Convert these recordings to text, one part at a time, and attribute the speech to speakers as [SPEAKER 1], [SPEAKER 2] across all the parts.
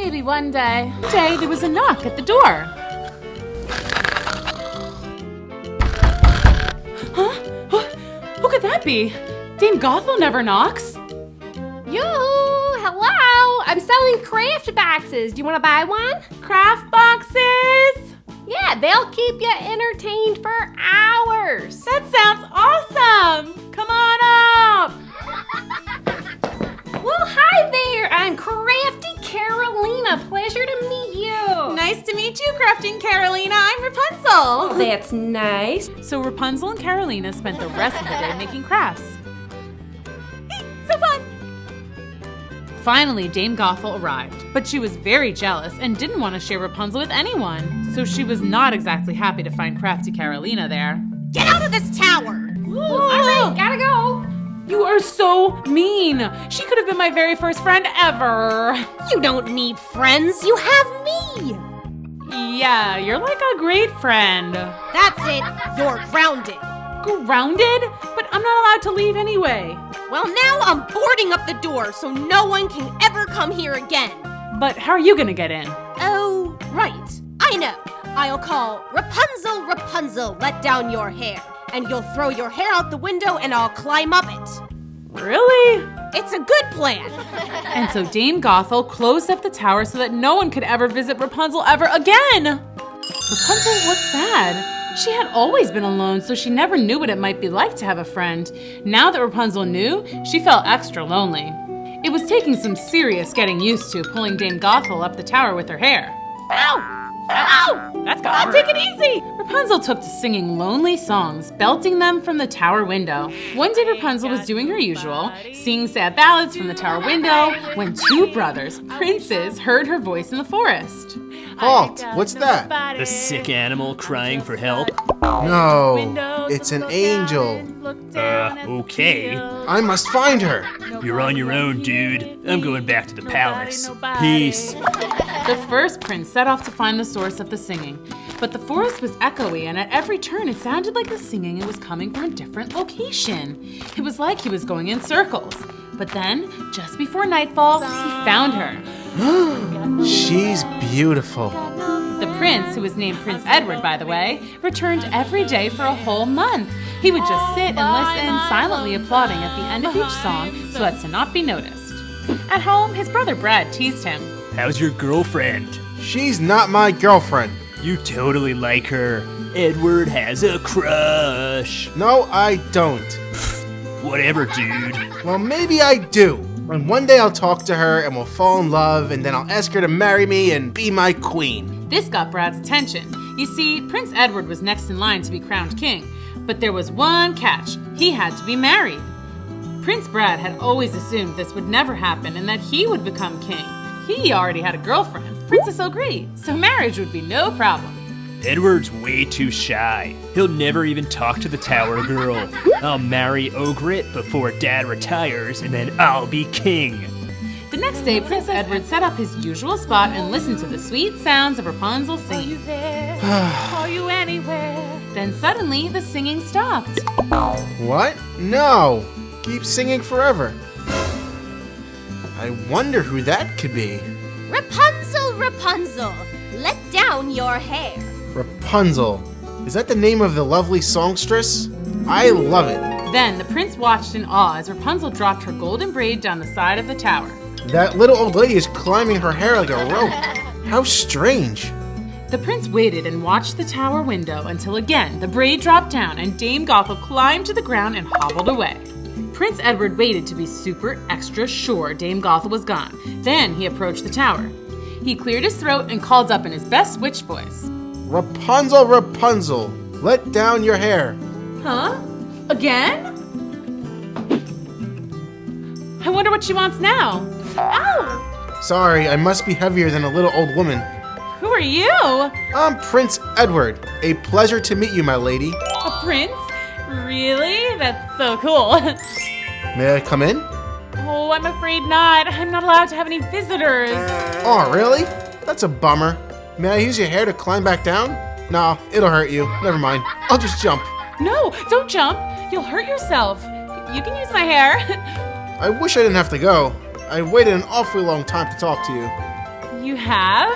[SPEAKER 1] Maybe one day. One day there was a knock at the door. Huh? Who could that be? Dame Gothel never knocks.
[SPEAKER 2] Yoo-hoo! Hello! I'm selling craft boxes. Do you want to buy one?
[SPEAKER 1] Craft boxes?
[SPEAKER 2] Yeah, they'll keep you entertained for hours.
[SPEAKER 1] That sounds awesome! Come on up!
[SPEAKER 2] Well, hi there. I'm Crafty Carolina. Pleasure to meet you.
[SPEAKER 1] Nice to meet you, Crafting Carolina. I'm Rapunzel.
[SPEAKER 2] That's nice.
[SPEAKER 1] So Rapunzel and Carolina spent the rest of the day making crafts. So fun! Finally, Dame Gothel arrived, but she was very jealous and didn't want to share Rapunzel with anyone. So she was not exactly happy to find Crafty Carolina there.
[SPEAKER 3] Get out of this tower!
[SPEAKER 2] All right, gotta go.
[SPEAKER 1] You are so mean. She could have been my very first friend ever.
[SPEAKER 3] You don't need friends, you have me!
[SPEAKER 1] Yeah, you're like a great friend.
[SPEAKER 3] That's it, you're grounded.
[SPEAKER 1] Grounded? But I'm not allowed to leave anyway.
[SPEAKER 3] Well, now I'm boarding up the door so no one can ever come here again.
[SPEAKER 1] But how are you gonna get in?
[SPEAKER 3] Oh, right. I know. I'll call Rapunzel, Rapunzel, let down your hair. And you'll throw your hair out the window and I'll climb up it.
[SPEAKER 1] Really?
[SPEAKER 3] It's a good plan.
[SPEAKER 1] And so Dame Gothel closed up the tower so that no one could ever visit Rapunzel ever again. Rapunzel was sad. She had always been alone, so she never knew what it might be like to have a friend. Now that Rapunzel knew, she felt extra lonely. It was taking some serious getting used to pulling Dame Gothel up the tower with her hair. Ow! Ow! That's got to take it easy! Rapunzel took to singing lonely songs, belting them from the tower window. One day Rapunzel was doing her usual, singing sad ballads from the tower window, when two brothers, princes, heard her voice in the forest.
[SPEAKER 4] Halt! What's that?
[SPEAKER 5] A sick animal crying for help?
[SPEAKER 4] No, it's an angel.
[SPEAKER 5] Okay.
[SPEAKER 4] I must find her.
[SPEAKER 5] You're on your own, dude. I'm going back to the palace. Peace.
[SPEAKER 1] The first prince set off to find the source of the singing, but the forest was echoey, and at every turn it sounded like the singing was coming from a different location. It was like he was going in circles. But then, just before nightfall, he found her.
[SPEAKER 4] She's beautiful.
[SPEAKER 1] The prince, who was named Prince Edward, by the way, returned every day for a whole month. He would just sit and listen, silently applauding at the end of each song so as to not be noticed. At home, his brother Brad teased him.
[SPEAKER 5] How's your girlfriend?
[SPEAKER 4] She's not my girlfriend.
[SPEAKER 5] You totally like her. Edward has a crush.
[SPEAKER 4] No, I don't.
[SPEAKER 5] Whatever, dude.
[SPEAKER 4] Well, maybe I do. And one day I'll talk to her and we'll fall in love and then I'll ask her to marry me and be my queen.
[SPEAKER 1] This got Brad's attention. You see, Prince Edward was next in line to be crowned king, but there was one catch. He had to be married. Prince Brad had always assumed this would never happen and that he would become king. He already had a girlfriend, Princess O'Gree, so marriage would be no problem.
[SPEAKER 5] Edward's way too shy. He'll never even talk to the tower girl. I'll marry Ogret before Dad retires, and then I'll be king.
[SPEAKER 1] The next day, Prince Edward set up his usual spot and listened to the sweet sounds of Rapunzel singing. Are you there? Are you anywhere? Then suddenly, the singing stopped.
[SPEAKER 4] What? No. Keep singing forever. I wonder who that could be.
[SPEAKER 3] Rapunzel, Rapunzel, let down your hair.
[SPEAKER 4] Rapunzel. Is that the name of the lovely songstress? I love it.
[SPEAKER 1] Then the prince watched in awe as Rapunzel dropped her golden braid down the side of the tower.
[SPEAKER 4] That little old lady is climbing her hair like a rope. How strange.
[SPEAKER 1] The prince waited and watched the tower window until again the braid dropped down and Dame Gothel climbed to the ground and hobbled away. Prince Edward waited to be super extra sure Dame Gothel was gone. Then he approached the tower. He cleared his throat and called up in his best witch voice.
[SPEAKER 4] Rapunzel, Rapunzel, let down your hair.
[SPEAKER 1] Huh? Again? I wonder what she wants now. Ow!
[SPEAKER 4] Sorry, I must be heavier than a little old woman.
[SPEAKER 1] Who are you?
[SPEAKER 4] I'm Prince Edward. A pleasure to meet you, my lady.
[SPEAKER 1] A prince? Really? That's so cool.
[SPEAKER 4] May I come in?
[SPEAKER 1] Oh, I'm afraid not. I'm not allowed to have any visitors.
[SPEAKER 4] Oh, really? That's a bummer. May I use your hair to climb back down? No, it'll hurt you. Never mind. I'll just jump.
[SPEAKER 1] No, don't jump. You'll hurt yourself. You can use my hair.
[SPEAKER 4] I wish I didn't have to go. I waited an awfully long time to talk to you.
[SPEAKER 1] You have?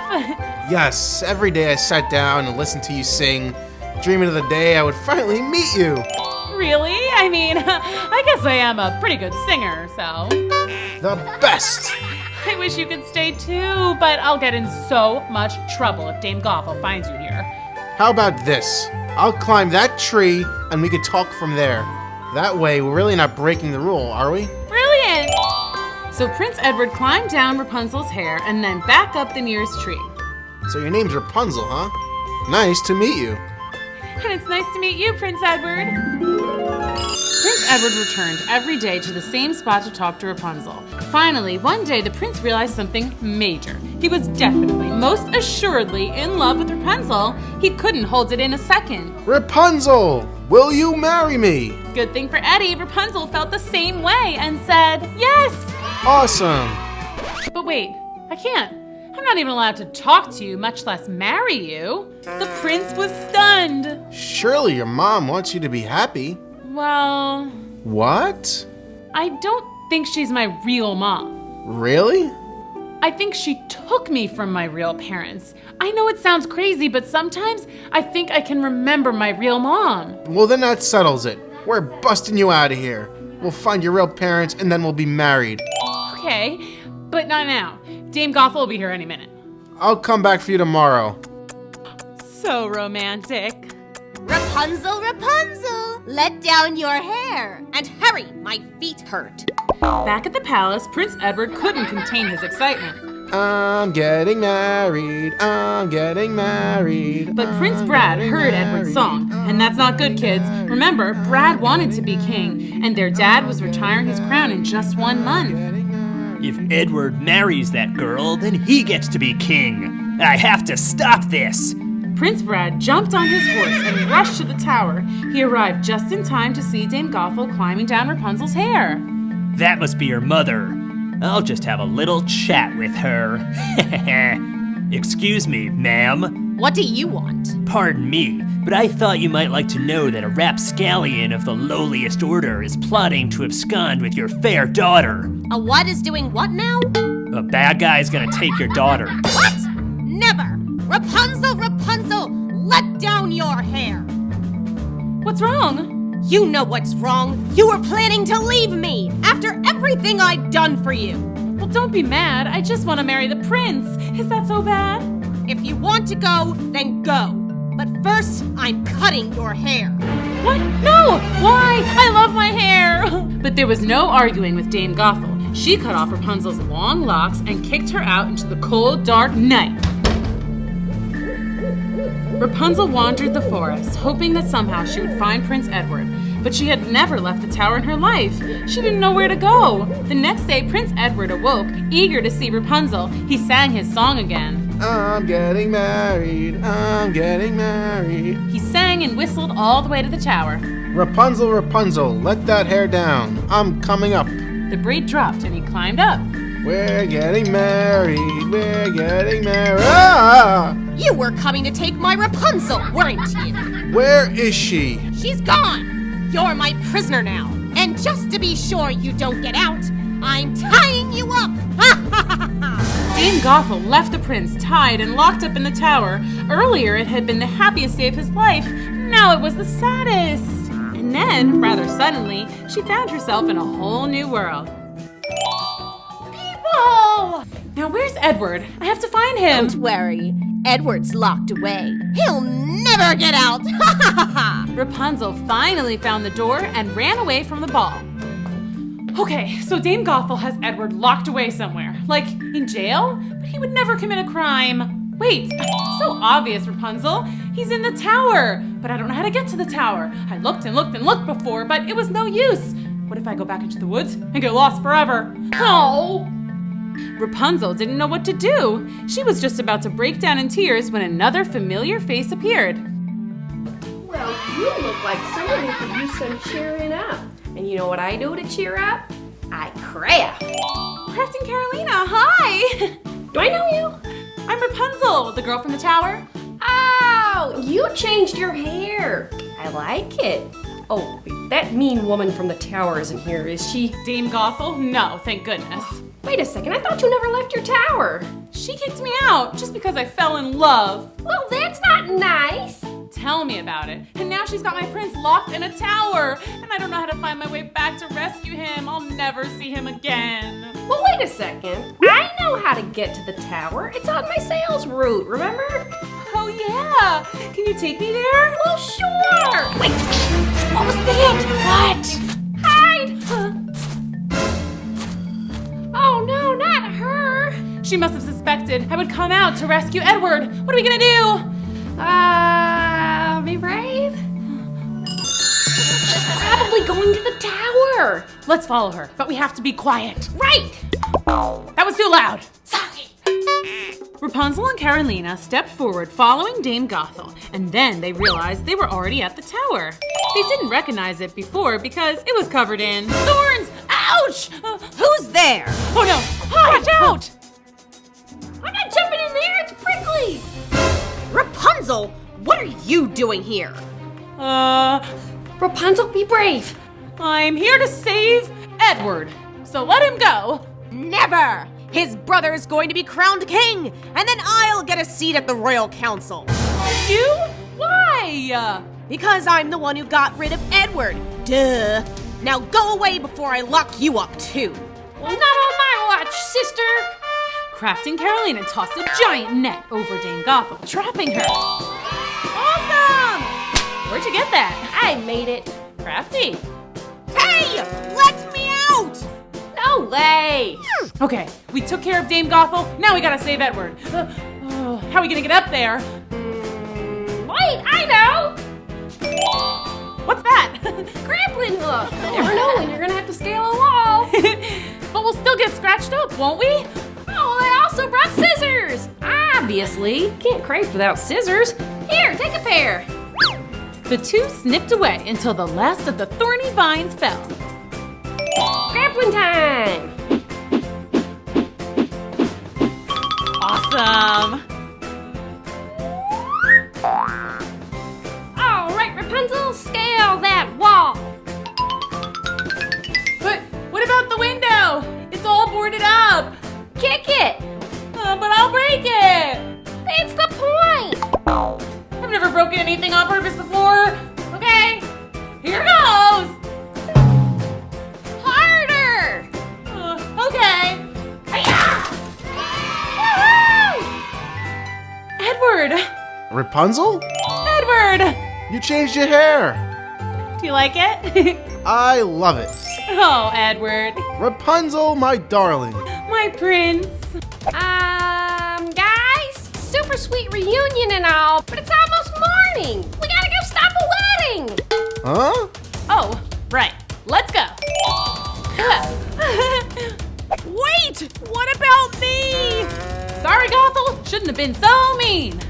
[SPEAKER 4] Yes, every day I sat down and listened to you sing, dreaming of the day I would finally meet you.
[SPEAKER 1] Really? I mean, I guess I am a pretty good singer, so.
[SPEAKER 4] The best!
[SPEAKER 1] I wish you could stay too, but I'll get in so much trouble if Dame Gothel finds you here.
[SPEAKER 4] How about this? I'll climb that tree and we could talk from there. That way, we're really not breaking the rule, are we?
[SPEAKER 1] Brilliant! So Prince Edward climbed down Rapunzel's hair and then back up the nearest tree.
[SPEAKER 4] So your name's Rapunzel, huh? Nice to meet you.
[SPEAKER 1] And it's nice to meet you, Prince Edward. Prince Edward returned every day to the same spot to talk to Rapunzel. Finally, one day the prince realized something major. He was definitely, most assuredly, in love with Rapunzel. He couldn't hold it in a second.
[SPEAKER 4] Rapunzel, will you marry me?
[SPEAKER 1] Good thing for Eddie, Rapunzel felt the same way and said, yes!
[SPEAKER 4] Awesome.
[SPEAKER 1] But wait, I can't. I'm not even allowed to talk to you, much less marry you. The prince was stunned.
[SPEAKER 4] Surely your mom wants you to be happy.
[SPEAKER 1] Well,
[SPEAKER 4] What?
[SPEAKER 1] I don't think she's my real mom.
[SPEAKER 4] Really?
[SPEAKER 1] I think she took me from my real parents. I know it sounds crazy, but sometimes I think I can remember my real mom.
[SPEAKER 4] Well, then that settles it. We're busting you out of here. We'll find your real parents and then we'll be married.
[SPEAKER 1] Okay, but not now. Dame Gothel will be here any minute.
[SPEAKER 4] I'll come back for you tomorrow.
[SPEAKER 1] So romantic.
[SPEAKER 3] Rapunzel, Rapunzel, let down your hair. And hurry, my feet hurt.
[SPEAKER 1] Back at the palace, Prince Edward couldn't contain his excitement.
[SPEAKER 4] I'm getting married. I'm getting married.
[SPEAKER 1] But Prince Brad heard Edward's song, and that's not good, kids. Remember, Brad wanted to be king, and their dad was retiring his crown in just 1 month.
[SPEAKER 5] If Edward marries that girl, then he gets to be king. I have to stop this.
[SPEAKER 1] Prince Brad jumped on his horse and rushed to the tower. He arrived just in time to see Dame Gothel climbing down Rapunzel's hair.
[SPEAKER 5] That must be her mother. I'll just have a little chat with her. Excuse me, ma'am.
[SPEAKER 3] What do you want?
[SPEAKER 5] Pardon me, but I thought you might like to know that a rapscallion of the lowliest order is plotting to abscond with your fair daughter.
[SPEAKER 3] A what is doing what now?
[SPEAKER 5] A bad guy's gonna take your daughter.
[SPEAKER 3] What? Never! Rapunzel, Rapunzel, let down your hair.
[SPEAKER 1] What's wrong?
[SPEAKER 3] You know what's wrong. You were planning to leave me after everything I'd done for you.
[SPEAKER 1] Well, don't be mad. I just want to marry the prince. Is that so bad?
[SPEAKER 3] If you want to go, then go. But first, I'm cutting your hair.
[SPEAKER 1] What? No! Why? I love my hair! But there was no arguing with Dame Gothel. She cut off Rapunzel's long locks and kicked her out into the cold, dark night. Rapunzel wandered the forest, hoping that somehow she would find Prince Edward. But she had never left the tower in her life. She didn't know where to go. The next day, Prince Edward awoke, eager to see Rapunzel. He sang his song again.
[SPEAKER 4] I'm getting married. I'm getting married.
[SPEAKER 1] He sang and whistled all the way to the tower.
[SPEAKER 4] Rapunzel, Rapunzel, let that hair down. I'm coming up.
[SPEAKER 1] The braid dropped and he climbed up.
[SPEAKER 4] We're getting married. We're getting married. Ah!
[SPEAKER 3] You were coming to take my Rapunzel, weren't you?
[SPEAKER 4] Where is she?
[SPEAKER 3] She's gone. You're my prisoner now. And just to be sure you don't get out, I'm tying you up.
[SPEAKER 1] Dame Gothel left the prince tied and locked up in the tower. Earlier it had been the happiest day of his life. Now it was the saddest. And then, rather suddenly, she found herself in a whole new world. People! Now where's Edward? I have to find him.
[SPEAKER 3] Don't worry. Edward's locked away. He'll never get out.
[SPEAKER 1] Rapunzel finally found the door and ran away from the ball. Okay, so Dame Gothel has Edward locked away somewhere. Like, in jail? But he would never commit a crime. Wait, so obvious, Rapunzel. He's in the tower, but I don't know how to get to the tower. I looked and looked and looked before, but it was no use. What if I go back into the woods and get lost forever? Oh! Rapunzel didn't know what to do. She was just about to break down in tears when another familiar face appeared.
[SPEAKER 2] Well, you look like somebody who could use some cheering up. And you know what I do to cheer up? I craft.
[SPEAKER 1] Crafting Carolina, hi!
[SPEAKER 2] Do I know you?
[SPEAKER 1] I'm Rapunzel, the girl from the tower.
[SPEAKER 2] Oh, you changed your hair. I like it. Oh, that mean woman from the tower isn't here, is she?
[SPEAKER 1] Dame Gothel? No, thank goodness.
[SPEAKER 2] Well, Wait a second, I thought you never left your tower.
[SPEAKER 1] She kicked me out just because I fell in love.
[SPEAKER 2] Well, that's not nice.
[SPEAKER 1] Tell me about it. And now she's got my prince locked in a tower, and I don't know how to find my way back to rescue him. I'll never see him again.
[SPEAKER 2] Well, wait a second. I know how to get to the tower. It's on my sales route, remember?
[SPEAKER 1] Oh yeah, can you take me there?
[SPEAKER 2] Well, sure. Wait, what was that? What? Hide. Oh no, not her.
[SPEAKER 1] She must have suspected I would come out to rescue Edward. What are we gonna do?
[SPEAKER 2] Be brave? She's probably going to the tower.
[SPEAKER 1] Let's follow her, but we have to be quiet.
[SPEAKER 2] Right.
[SPEAKER 1] That was too loud.
[SPEAKER 2] Sorry.
[SPEAKER 1] Rapunzel and Carolina stepped forward following Dame Gothel, and then they realized they were already at the tower. They didn't recognize it before because it was covered in thorns. Ouch!
[SPEAKER 3] Who's there?
[SPEAKER 1] Oh no! Watch out!
[SPEAKER 2] I'm not jumping in there. It's prickly.
[SPEAKER 3] Rapunzel, what are you doing here?
[SPEAKER 2] Rapunzel, be brave.
[SPEAKER 1] I'm here to save Edward, so let him go.
[SPEAKER 3] Never! His brother's going to be crowned king, and then I'll get a seat at the royal council.
[SPEAKER 1] You? Why?
[SPEAKER 3] Because I'm the one who got rid of Edward. Duh. Now go away before I lock you up too.
[SPEAKER 2] Well, not on my watch, sister.
[SPEAKER 1] Crafty and Carolina tossed a giant net over Dame Gothel, trapping her. Awesome! Where'd you get that?
[SPEAKER 2] I made it.
[SPEAKER 1] Crafty.
[SPEAKER 3] Hey! Let me out!
[SPEAKER 2] No way.
[SPEAKER 1] Okay, we took care of Dame Gothel, now we gotta save Edward. How are we gonna get up there?
[SPEAKER 2] Wait, I know.
[SPEAKER 1] What's that?
[SPEAKER 2] Grappling hook. You never know when you're gonna have to scale a wall.
[SPEAKER 1] But we'll still get scratched up, won't we?
[SPEAKER 2] Oh, I also brought scissors. Obviously, can't craft without scissors. Here, take a pair.
[SPEAKER 1] The two snipped away until the last of the thorny vines fell.
[SPEAKER 2] Grappling time.
[SPEAKER 1] Awesome!
[SPEAKER 2] All right, Rapunzel, scale that wall.
[SPEAKER 1] But what about the window? It's all boarded up.
[SPEAKER 2] Kick it.
[SPEAKER 1] But I'll break it.
[SPEAKER 2] That's the point.
[SPEAKER 1] I've never broken anything on purpose before. Okay, here goes.
[SPEAKER 2] Harder.
[SPEAKER 1] Okay.
[SPEAKER 2] Woohoo!
[SPEAKER 1] Edward!
[SPEAKER 4] Rapunzel?
[SPEAKER 1] Edward!
[SPEAKER 4] You changed your hair.
[SPEAKER 1] Do you like it?
[SPEAKER 4] I love it.
[SPEAKER 1] Oh, Edward.
[SPEAKER 4] Rapunzel, my darling.
[SPEAKER 1] My prince.
[SPEAKER 2] Guys, super sweet reunion and all, but it's almost morning. We gotta go stop a wedding.
[SPEAKER 4] Huh?
[SPEAKER 1] Oh, right. Let's go.
[SPEAKER 3] Wait! What about me?
[SPEAKER 1] Sorry, Gothel. Shouldn't have been so mean.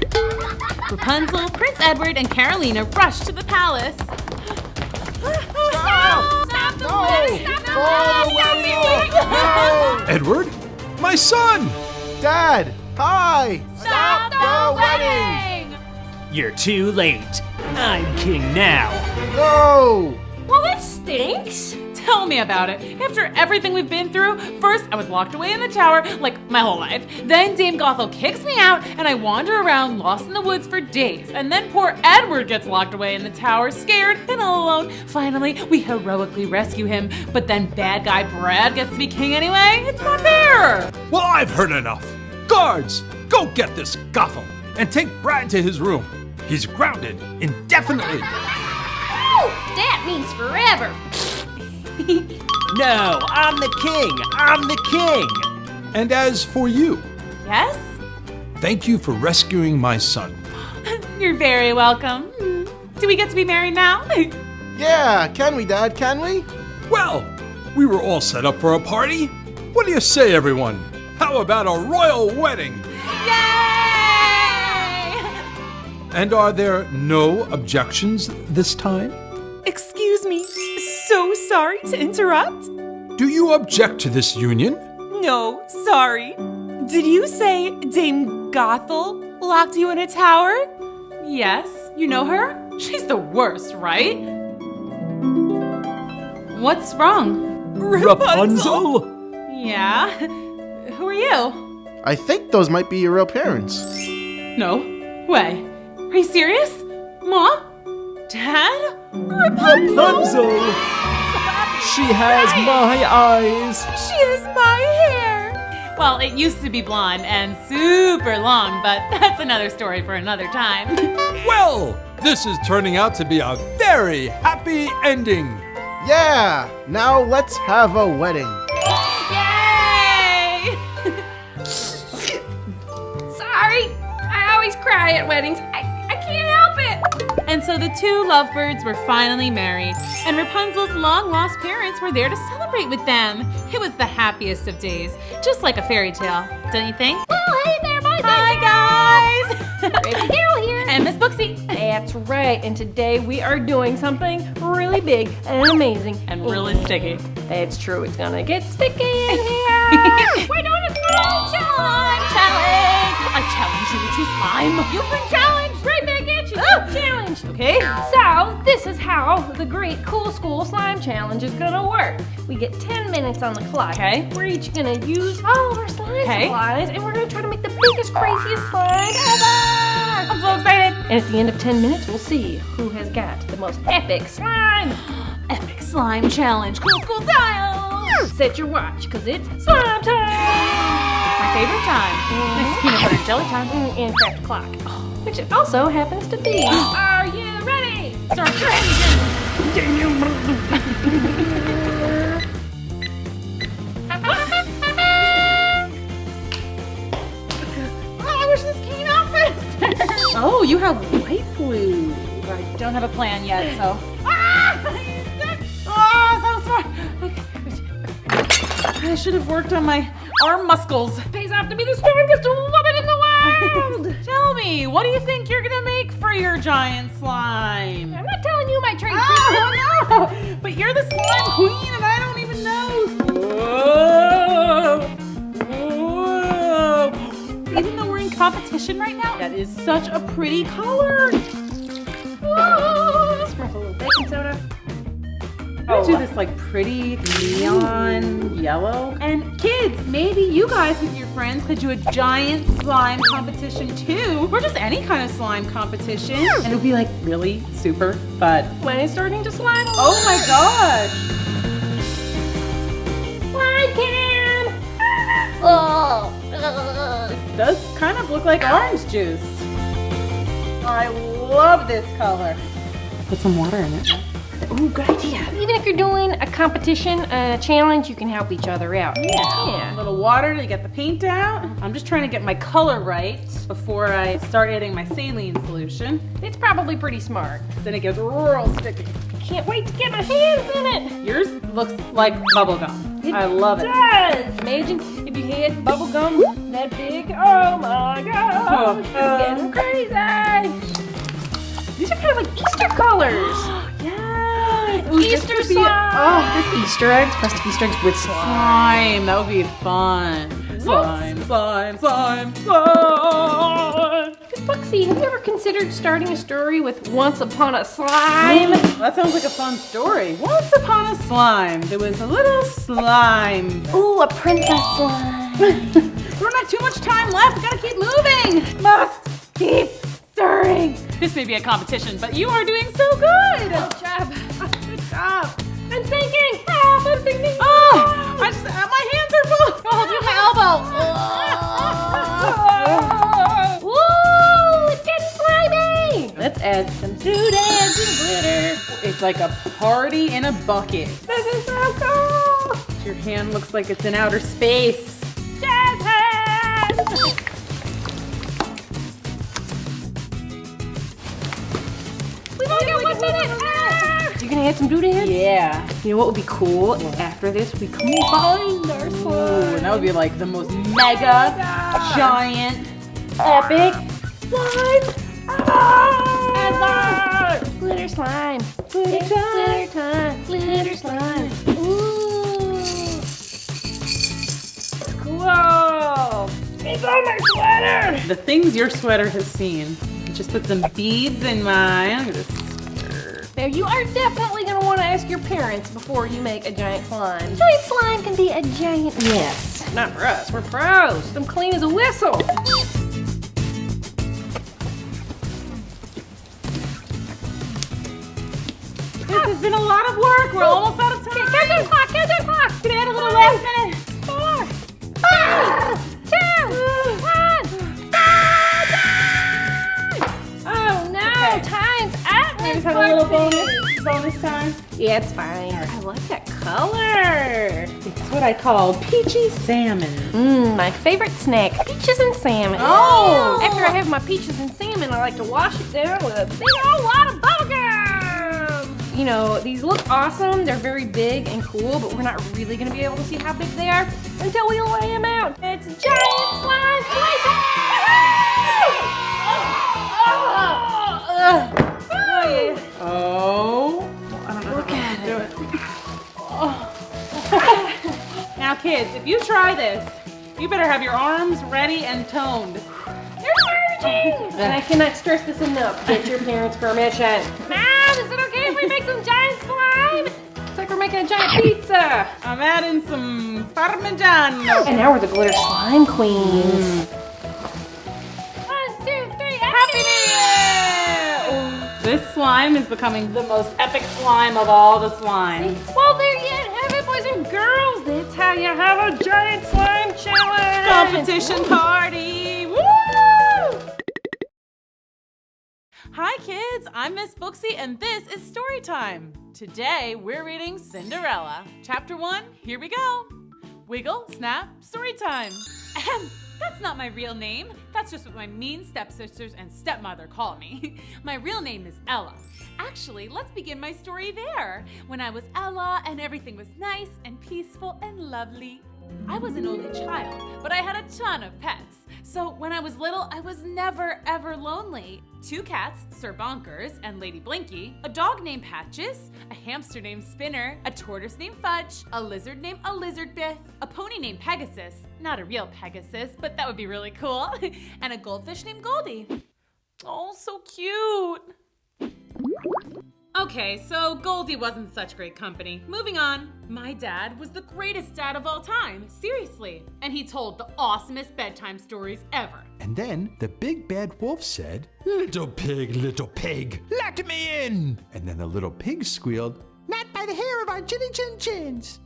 [SPEAKER 1] Rapunzel, Prince Edward, and Carolina rushed to the palace.
[SPEAKER 2] Stop the wedding! Stop the
[SPEAKER 4] Oh,
[SPEAKER 2] wedding!
[SPEAKER 4] no!
[SPEAKER 6] Edward? My son!
[SPEAKER 4] Dad! Hi!
[SPEAKER 2] Stop the wedding!
[SPEAKER 5] You're too late. I'm king now.
[SPEAKER 4] No!
[SPEAKER 2] Well, that stinks.
[SPEAKER 1] Tell me about it. After everything we've been through, first I was locked away in the tower, like my whole life. Then Dame Gothel kicks me out, and I wander around lost in the woods for days. And then poor Edward gets locked away in the tower, scared and all alone. Finally, we heroically rescue him, but then bad guy Brad gets to be king anyway. It's not fair.
[SPEAKER 6] Well, I've heard enough. Guards, go get this Gothel and take Brad to his room. He's grounded indefinitely.
[SPEAKER 2] Oh, that means forever.
[SPEAKER 5] No, I'm the king. I'm the king.
[SPEAKER 6] And as for you,
[SPEAKER 1] Yes?
[SPEAKER 6] thank you for rescuing my son.
[SPEAKER 1] You're very welcome. Do we get to be married now?
[SPEAKER 4] Yeah, can we, Dad? Can we?
[SPEAKER 6] Well, we were all set up for a party. What do you say, everyone? How about a royal wedding?
[SPEAKER 1] Yay!
[SPEAKER 6] And are there no objections this time?
[SPEAKER 7] Excuse me, so sorry to interrupt.
[SPEAKER 6] Do you object to this union?
[SPEAKER 7] No, sorry. Did you say Dame Gothel locked you in a tower?
[SPEAKER 1] Yes, you know her? She's the worst, right? What's wrong?
[SPEAKER 7] Rapunzel?
[SPEAKER 1] Yeah, Who are you?
[SPEAKER 4] I think those might be your real parents.
[SPEAKER 1] No way. Are you serious? Mom? Dad? Rapunzel?
[SPEAKER 5] Rapunzel! She has my eyes.
[SPEAKER 7] She has my hair.
[SPEAKER 1] Well, it used to be blonde and super long, but that's another story for another time.
[SPEAKER 6] Well, this is turning out to be a very happy ending.
[SPEAKER 4] Yeah, now let's have a wedding.
[SPEAKER 1] Yay!
[SPEAKER 2] Sorry, I always cry at weddings. I can't help it.
[SPEAKER 1] And so the two lovebirds were finally married, and Rapunzel's long-lost parents were there to celebrate with them. It was the happiest of days, just like a fairy tale, don't you think?
[SPEAKER 2] Oh, hey there, boys.
[SPEAKER 1] Hi, guys!
[SPEAKER 2] Baby Carol here.
[SPEAKER 1] And Miss Booksy.
[SPEAKER 2] That's right, and today we are doing something really big and amazing.
[SPEAKER 1] And really sticky.
[SPEAKER 2] That's true, it's gonna get sticky in here. We're doing a slime challenge.
[SPEAKER 1] I challenge you to slime.
[SPEAKER 2] You've been challenged right back at you. Challenge.
[SPEAKER 1] Okay.
[SPEAKER 2] So, this is how the great Cool School Slime Challenge is gonna work. We get 10 minutes on the clock.
[SPEAKER 1] Okay.
[SPEAKER 2] We're each gonna use all of our slime
[SPEAKER 1] Okay.
[SPEAKER 2] supplies, and we're gonna try to make the biggest, craziest slime ever.
[SPEAKER 1] I'm so excited.
[SPEAKER 2] And at the end of 10 minutes, we'll see who has got the most epic slime.
[SPEAKER 1] Epic slime challenge. Cool style.
[SPEAKER 2] Set your watch, because it's slime time.
[SPEAKER 1] My favorite time. Next peanut butter and jelly time.
[SPEAKER 2] And craft clock, which it also happens to be. Are you ready?
[SPEAKER 1] Start your engine. I wish this came out faster. Oh, you have white glue. I don't have a plan yet, so. Oh, so smart. I should have worked on my arm muscles.
[SPEAKER 2] Pays off to be the strongest woman in the world.
[SPEAKER 1] Tell me, what do you think you're gonna make for your giant slime?
[SPEAKER 2] I'm not telling you my trade secret.
[SPEAKER 1] Oh no! But you're the slime queen and I don't even know. Whoa! Whoa! Even though we're in competition right now, that is such a pretty color.
[SPEAKER 2] Whoa! Sprinkle a little baking soda.
[SPEAKER 1] I'm gonna do this like pretty neon yellow. And kids, maybe you guys with your friends could do a giant slime competition too. Or just any kind of slime competition. And it would be like really super fun.
[SPEAKER 2] When it's starting to slime.
[SPEAKER 1] Oh my gosh!
[SPEAKER 2] Slime can!
[SPEAKER 1] This does kind of look like orange juice. I love this color. Put some water in it.
[SPEAKER 2] Ooh, good idea. Even if you're doing a competition, a challenge, you can help each other out.
[SPEAKER 1] A little water to get the paint out. I'm just trying to get my color right before I start adding my saline solution.
[SPEAKER 2] It's probably pretty smart.
[SPEAKER 1] Then it gets real sticky.
[SPEAKER 2] Can't wait to get my hands in it.
[SPEAKER 1] Yours looks like bubble gum. I love it.
[SPEAKER 2] Does. Imagine if you had bubble gum that big. Oh my gosh. It's getting crazy. These are kind of like Easter colors.
[SPEAKER 1] Yes.
[SPEAKER 2] Ooh, Easter slime.
[SPEAKER 1] This Easter eggs, plastic Easter eggs with slime. That would be fun. Slime.
[SPEAKER 2] Booksy, have you ever considered starting a story with Once Upon a Slime?
[SPEAKER 1] That sounds like a fun story. Once upon a slime, there was a little slime.
[SPEAKER 2] Ooh, a princess slime.
[SPEAKER 1] We don't have too much time left. We gotta keep moving. Must keep stirring. This may be a competition, but you are doing so good.
[SPEAKER 2] Good job.
[SPEAKER 1] Good job.
[SPEAKER 2] I'm sinking. Help, I'm sinking.
[SPEAKER 1] Oh, my hands are full. Oh, do my elbow.
[SPEAKER 2] Woo, it's getting slimy. Let's add some doodads and glitter.
[SPEAKER 1] It's like a party in a bucket.
[SPEAKER 2] This is so cool.
[SPEAKER 1] Your hand looks like it's in outer space.
[SPEAKER 2] Jazz hands. We've only got 1 minute. You're gonna add some doodads?
[SPEAKER 1] Yeah.
[SPEAKER 2] You know what would be cool? After this, we combine our
[SPEAKER 1] Ooh,
[SPEAKER 2] slime.
[SPEAKER 1] and that would be like the most mega, giant, epic slime ever.
[SPEAKER 2] Glitter slime. Glitter time. Glitter slime. Ooh. It's cool. It's on my sweater.
[SPEAKER 1] The things your sweater has seen. Just put some beads in mine. Look at this.
[SPEAKER 2] Now, you are definitely going to want to ask your parents before you make a giant slime. Giant slime can be a giant mess. Not for us, we're pros. I'm clean as a whistle.
[SPEAKER 1] This has been a lot of work. We're almost out of time.
[SPEAKER 2] Countdown clock, countdown clock.
[SPEAKER 1] Can I add a little last minute?
[SPEAKER 2] 4, 3, 2, 1, stop! Oh no,
[SPEAKER 1] Okay.
[SPEAKER 2] time's up.
[SPEAKER 1] Can I just have a little bonus time?
[SPEAKER 2] Yeah, it's fine. I like that color.
[SPEAKER 1] It's what I call peachy salmon.
[SPEAKER 2] My favorite snack, peaches and salmon.
[SPEAKER 1] Oh!
[SPEAKER 2] After I have my peaches and salmon, I like to wash it down with a big old wad of bubblegum. You know, these look awesome. They're very big and cool, but we're not really going to be able to see how big they are until we lay them out. It's giant slime playtime!
[SPEAKER 1] Oh. I don't know.
[SPEAKER 2] Look at it.
[SPEAKER 1] Now, kids, if you try this, you better have your arms ready and toned.
[SPEAKER 2] And I cannot stress this enough. Get your parents' permission. Mom, is it okay if we make some giant slime? It's like we're making a giant pizza.
[SPEAKER 1] I'm adding some Parmigiano.
[SPEAKER 2] And now we're the glitter slime queens. 1, 2, 3, Happy New Year!
[SPEAKER 1] This slime is becoming the most epic slime of all the slimes.
[SPEAKER 2] Well, there you have it, boys and girls. That's how you have a giant slime challenge.
[SPEAKER 1] Competition party! Woo! Hi kids, I'm Miss Booksy and this is Storytime. Today we're reading Cinderella. Chapter 1, here we go. Wiggle, snap, Storytime. Ahem, that's not my real name. That's just what my mean stepsisters and stepmother call me. My real name is Ella. Actually, let's begin my story there. When I was Ella and everything was nice and peaceful and lovely. I was an only child, but I had a ton of pets. So when I was little, I was never ever lonely. 2 cats, Sir Bonkers and Lady Blinky, a dog named Patches, a hamster named Spinner, a tortoise named Fudge, a lizard named a lizard Biff, a pony named Pegasus, not a real Pegasus, but that would be really cool, and a goldfish named Goldie. Oh, so cute. Okay, so Goldie wasn't such great company. Moving on. My dad was the greatest dad of all time, seriously. And he told the awesomest bedtime stories ever.
[SPEAKER 6] And then the big bad wolf said, little pig, let me in. And then the little pig squealed, not by the hair of our chinny chin chins.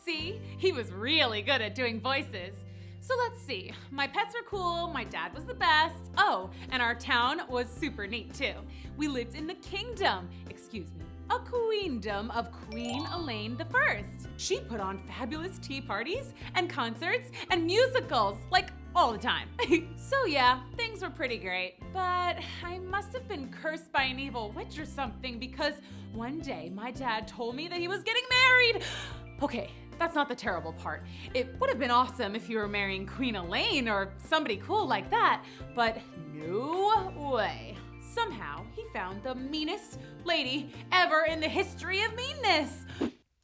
[SPEAKER 1] See, he was really good at doing voices. So let's see, my pets were cool, my dad was the best. Oh, and our town was super neat too. We lived in the kingdom, a queendom of Queen Elaine I. She put on fabulous tea parties and concerts and musicals, like all the time. So yeah, things were pretty great. But I must have been cursed by an evil witch or something because one day my dad told me that he was getting married. Okay, that's not the terrible part. It would have been awesome if you were marrying Queen Elaine or somebody cool like that, but no way. Somehow, he found the meanest lady ever in the history of meanness.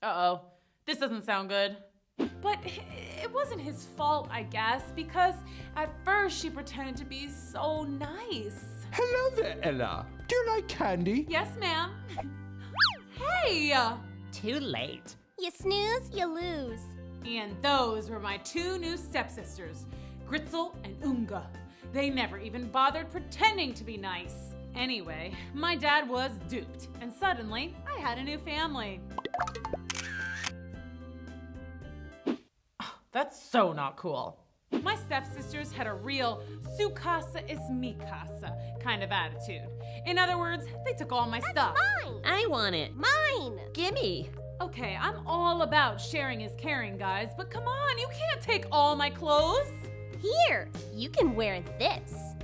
[SPEAKER 1] Uh-oh, this doesn't sound good. But it wasn't his fault, I guess, because at first she pretended to be so nice.
[SPEAKER 6] Hello there, Ella. Do you like candy?
[SPEAKER 1] Yes, ma'am. Hey!
[SPEAKER 8] Too late.
[SPEAKER 3] You snooze, you lose.
[SPEAKER 1] And those were my 2 new stepsisters, Gritzel and Unga. They never even bothered pretending to be nice. Anyway, my dad was duped, and suddenly I had a new family. That's so not cool. My stepsisters had a real su casa es mi casa kind of attitude. In other words, they took all my stuff.
[SPEAKER 3] Mine!
[SPEAKER 8] I want it.
[SPEAKER 3] Mine!
[SPEAKER 8] Gimme.
[SPEAKER 1] Okay, I'm all about sharing is caring, guys, but come on, you can't take all my clothes.
[SPEAKER 3] Here, you can wear this.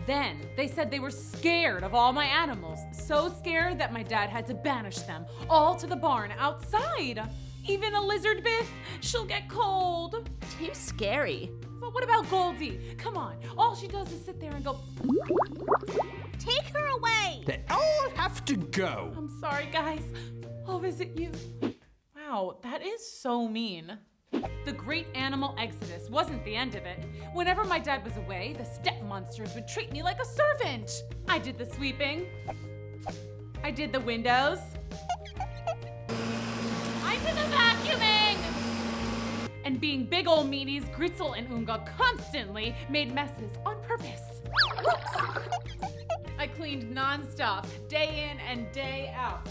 [SPEAKER 1] Then they said they were scared of all my animals, so scared that my dad had to banish them all to the barn outside. Even a lizard Biff, she'll get cold.
[SPEAKER 8] Too scary.
[SPEAKER 1] But what about Goldie? Come on, all she does is sit there and go.
[SPEAKER 3] Take her away!
[SPEAKER 6] They all have to go.
[SPEAKER 1] I'm sorry, guys. I'll visit you. Wow, that is so mean. The great animal exodus wasn't the end of it. Whenever my dad was away, the step monsters would treat me like a servant. I did the sweeping. I did the windows. I And being big ol' meanies, Grützel and Unga constantly made messes on purpose. I cleaned non-stop, day in and day out.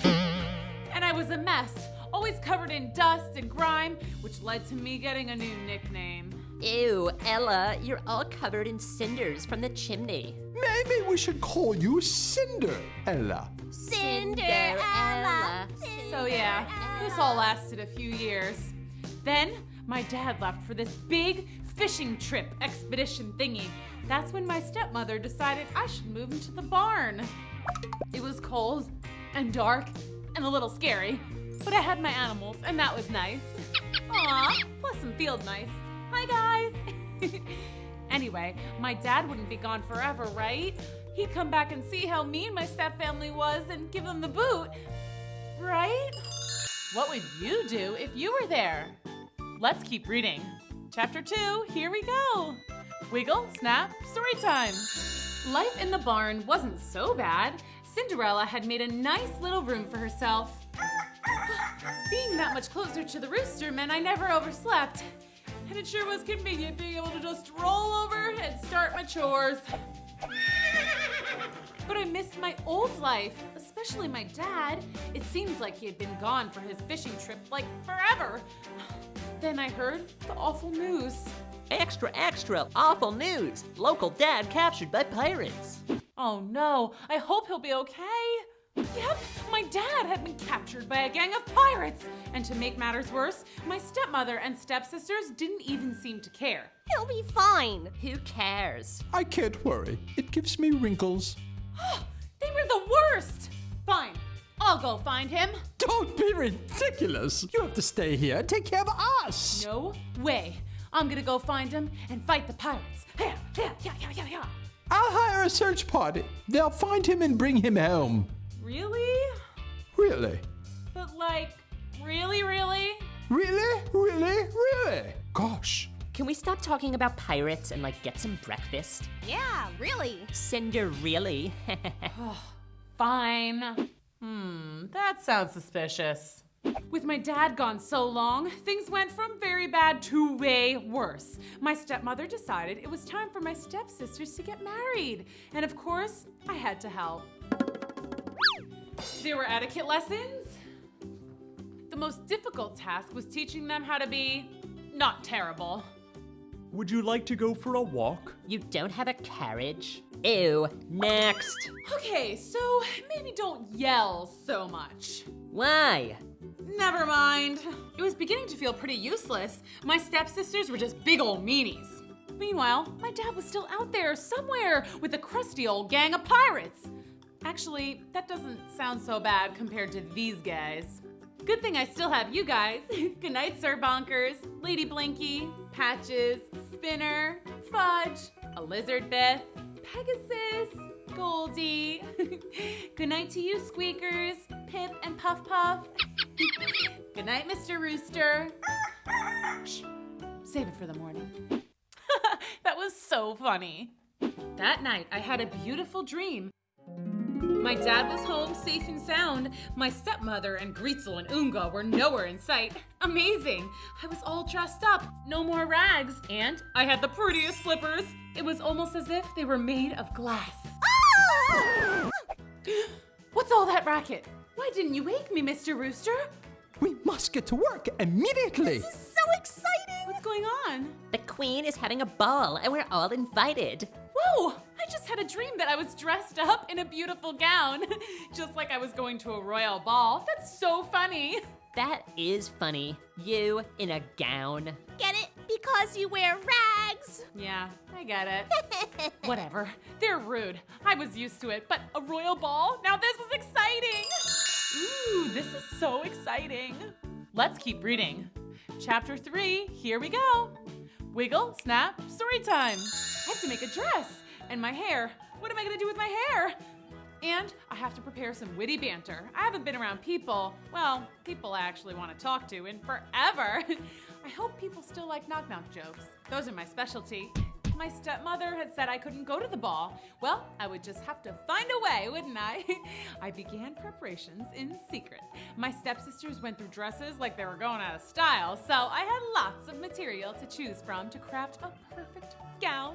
[SPEAKER 1] And I was a mess, always covered in dust and grime, which led to me getting a new nickname.
[SPEAKER 8] Ew, Ella, you're all covered in cinders from the chimney.
[SPEAKER 6] Maybe we should call you Cinderella.
[SPEAKER 3] Cinderella.
[SPEAKER 1] So yeah, this all lasted a few years. Then, my dad left for this big fishing trip expedition thingy. That's when my stepmother decided I should move into the barn. It was cold and dark and a little scary, but I had my animals and that was nice. Aw, plus some field mice. Hi guys. Anyway, my dad wouldn't be gone forever, right? He'd come back and see how mean my stepfamily was and give them the boot, right? What would you do if you were there? Let's keep reading. Chapter 2, here we go. Wiggle, snap, story time. Life in the barn wasn't so bad. Cinderella had made a nice little room for herself. Being that much closer to the rooster meant I never overslept. And it sure was convenient being able to just roll over and start my chores. But I missed my old life, especially my dad. It seems like he had been gone for his fishing trip like forever. Then I heard the awful news.
[SPEAKER 8] Extra, extra, awful news. Local dad captured by pirates.
[SPEAKER 1] Oh no, I hope he'll be okay. Yep, my dad had been captured by a gang of pirates. And to make matters worse, my stepmother and stepsisters didn't even seem to care.
[SPEAKER 3] He'll be fine.
[SPEAKER 8] Who cares?
[SPEAKER 6] I can't worry. It gives me wrinkles.
[SPEAKER 1] They were the worst. Fine, I'll go find him.
[SPEAKER 6] Don't be ridiculous. You have to stay here and take care of us.
[SPEAKER 1] No way. I'm gonna go find him and fight the pirates. Yeah.
[SPEAKER 6] I'll hire a search party. They'll find him and bring him home.
[SPEAKER 1] Really?
[SPEAKER 6] Really?
[SPEAKER 1] But like, really?
[SPEAKER 6] Really? Gosh.
[SPEAKER 8] Can we stop talking about pirates and get some breakfast?
[SPEAKER 3] Yeah, really.
[SPEAKER 8] Cinder really?
[SPEAKER 1] Fine. That sounds suspicious. With my dad gone so long, things went from very bad to way worse. My stepmother decided it was time for my stepsisters to get married. And of course, I had to help. There were etiquette lessons. The most difficult task was teaching them how to be not terrible.
[SPEAKER 5] Would you like to go for a walk?
[SPEAKER 8] You don't have a carriage? Ew, next.
[SPEAKER 1] Okay, so maybe don't yell so much.
[SPEAKER 8] Why?
[SPEAKER 1] Never mind. It was beginning to feel pretty useless. My stepsisters were just big old meanies. Meanwhile, my dad was still out there somewhere with a crusty old gang of pirates. Actually, that doesn't sound so bad compared to these guys. Good thing I still have you guys. Good night, Sir Bonkers, Lady Blinky, Patches, Spinner, Fudge, a Lizard Beth, Pegasus, Goldie. Good night to you, Squeakers, Pip and Puff Puff. Good night, Mr. Rooster. Shh, save it for the morning. That was so funny. That night, I had a beautiful dream. My dad was home safe and sound. My stepmother and Grützel and Unga were nowhere in sight. Amazing! I was all dressed up, no more rags, and I had the prettiest slippers. It was almost as if they were made of glass. Ah! What's all that racket? Why didn't you wake me, Mr. Rooster?
[SPEAKER 6] We must get to work immediately.
[SPEAKER 3] This is so exciting.
[SPEAKER 1] What's going on?
[SPEAKER 8] The queen is having a ball and we're all invited.
[SPEAKER 1] Whoa! I just had a dream that I was dressed up in a beautiful gown. Just like I was going to a royal ball. That's so funny.
[SPEAKER 8] That is funny. You in a gown.
[SPEAKER 3] Get it? Because you wear rags.
[SPEAKER 1] Yeah, I get it. Whatever. They're rude. I was used to it, but a royal ball? Now this is exciting! Ooh, this is so exciting. Let's keep reading. Chapter 3, here we go. Wiggle, snap, story time. I have to make a dress. And my hair. What am I gonna do with my hair? And I have to prepare some witty banter. I haven't been around people I actually want to talk to in forever. I hope people still like knock-knock jokes. Those are my specialty. My stepmother had said I couldn't go to the ball. Well, I would just have to find a way, wouldn't I? I began preparations in secret. My stepsisters went through dresses like they were going out of style, so I had lots of material to choose from to craft a perfect gown.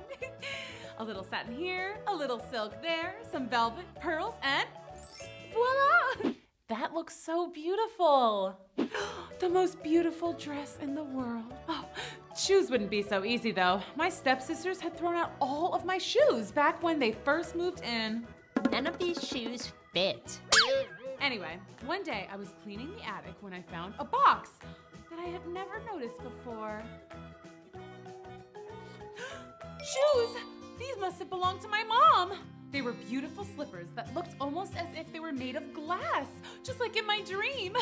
[SPEAKER 1] A little satin here, a little silk there, some velvet, pearls, and voila! That looks so beautiful. The most beautiful dress in the world. Oh, shoes wouldn't be so easy though. My stepsisters had thrown out all of my shoes back when they first moved in.
[SPEAKER 8] None of these shoes fit.
[SPEAKER 1] Anyway, one day I was cleaning the attic when I found a box that I had never noticed before. Shoes! These must have belonged to my mom. They were beautiful slippers that looked almost as if they were made of glass, just like in my dream.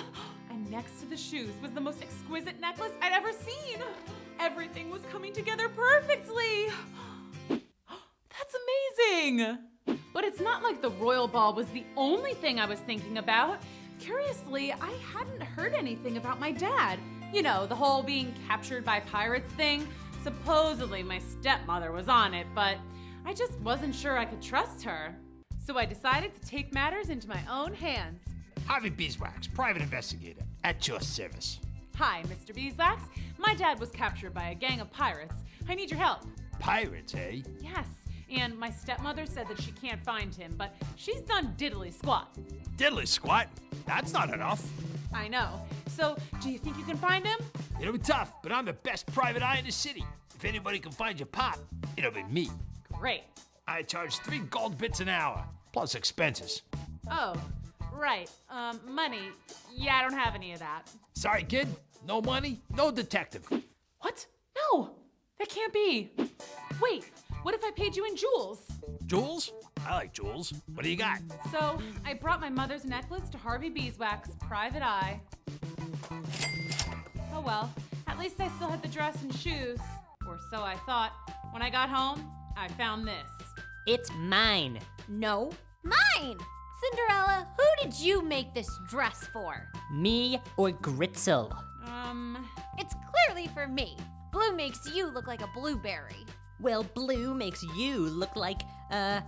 [SPEAKER 1] And next to the shoes was the most exquisite necklace I'd ever seen. Everything was coming together perfectly. That's amazing. But it's not like the royal ball was the only thing I was thinking about. Curiously, I hadn't heard anything about my dad. You know, the whole being captured by pirates thing. Supposedly my stepmother was on it, but I just wasn't sure I could trust her. So I decided to take matters into my own hands.
[SPEAKER 6] Harvey Beeswax, private investigator, at your service.
[SPEAKER 1] Hi, Mr. Beeswax. My dad was captured by a gang of pirates. I need your help.
[SPEAKER 6] Pirates, eh?
[SPEAKER 1] Yes, and my stepmother said that she can't find him, but she's done diddly squat.
[SPEAKER 6] Diddly squat? That's not enough.
[SPEAKER 1] I know. So, do you think you can find him?
[SPEAKER 6] It'll be tough, but I'm the best private eye in the city. If anybody can find your pop, it'll be me.
[SPEAKER 1] Great.
[SPEAKER 6] I charge 3 gold bits an hour, plus expenses.
[SPEAKER 1] Oh, right. Money. Yeah, I don't have any of that.
[SPEAKER 6] Sorry, kid. No money, no detective.
[SPEAKER 1] What? No, that can't be. Wait, what if I paid you in jewels?
[SPEAKER 6] Jewels? I like jewels. What do you got?
[SPEAKER 1] So, I brought my mother's necklace to Harvey Beeswax, private eye. Oh well, at least I still had the dress and shoes. Or so I thought. When I got home, I found this.
[SPEAKER 8] It's mine.
[SPEAKER 3] No, mine! Cinderella, who did you make this dress for?
[SPEAKER 8] Me or Gritzel?
[SPEAKER 3] It's clearly for me. Blue makes you look like a blueberry.
[SPEAKER 8] Well, blue makes you look like a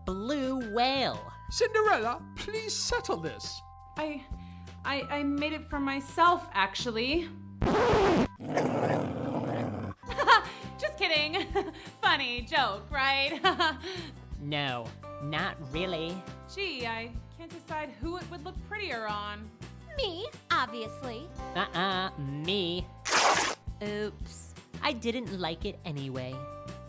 [SPEAKER 8] blue whale.
[SPEAKER 6] Cinderella, please settle this.
[SPEAKER 1] I made it for myself, actually. Just kidding. Funny joke, right?
[SPEAKER 8] No, not really.
[SPEAKER 1] Gee, I can't decide who it would look prettier on.
[SPEAKER 3] Me, obviously.
[SPEAKER 8] Me.
[SPEAKER 3] Oops.
[SPEAKER 8] I didn't like it anyway.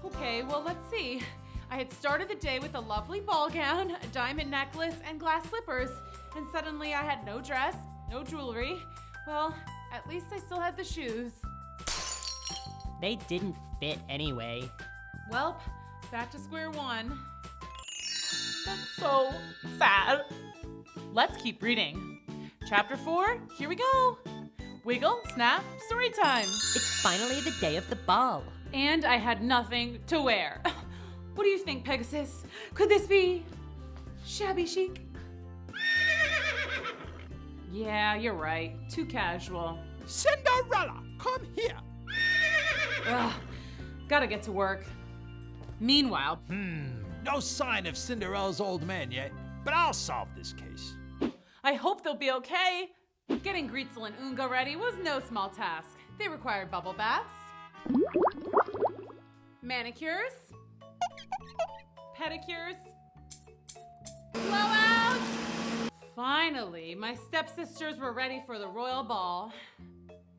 [SPEAKER 1] Okay, well, let's see. I had started the day with a lovely ball gown, a diamond necklace, and glass slippers. And suddenly I had no dress, no jewelry. Well, at least I still had the shoes.
[SPEAKER 8] They didn't fit anyway.
[SPEAKER 1] Well, back to square one. That's so sad. Let's keep reading. Chapter 4, here we go. Wiggle, snap, story time.
[SPEAKER 8] It's finally the day of the ball.
[SPEAKER 1] And I had nothing to wear. What do you think, Pegasus? Could this be shabby chic? Yeah, you're right. Too casual.
[SPEAKER 6] Cinderella, come here.
[SPEAKER 1] Ugh, gotta get to work. Meanwhile,
[SPEAKER 6] No sign of Cinderella's old man yet, but I'll solve this case.
[SPEAKER 1] I hope they'll be okay. Getting Gritzel and Unga ready was no small task. They required bubble baths, manicures, pedicures, blowouts. Finally, my stepsisters were ready for the royal ball.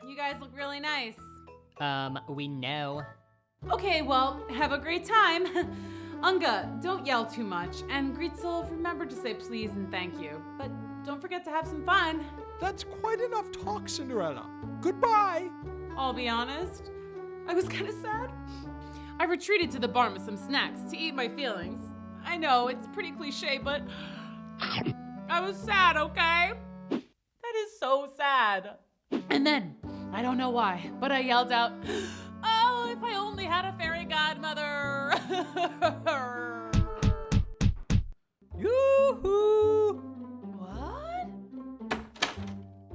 [SPEAKER 1] You guys look really nice.
[SPEAKER 8] We know.
[SPEAKER 1] Okay, well, have a great time. Unga, don't yell too much. And Gritzel, remember to say please and thank you. But don't forget to have some fun.
[SPEAKER 6] That's quite enough talk, Cinderella. Goodbye.
[SPEAKER 1] I'll be honest, I was kind of sad. I retreated to the barn with some snacks to eat my feelings. I know, it's pretty cliche, but I was sad, okay? That is so sad. And then, I don't know why, but I yelled out, "Oh, if I only had a fairy godmother!"
[SPEAKER 8] Yoo-hoo!
[SPEAKER 1] What?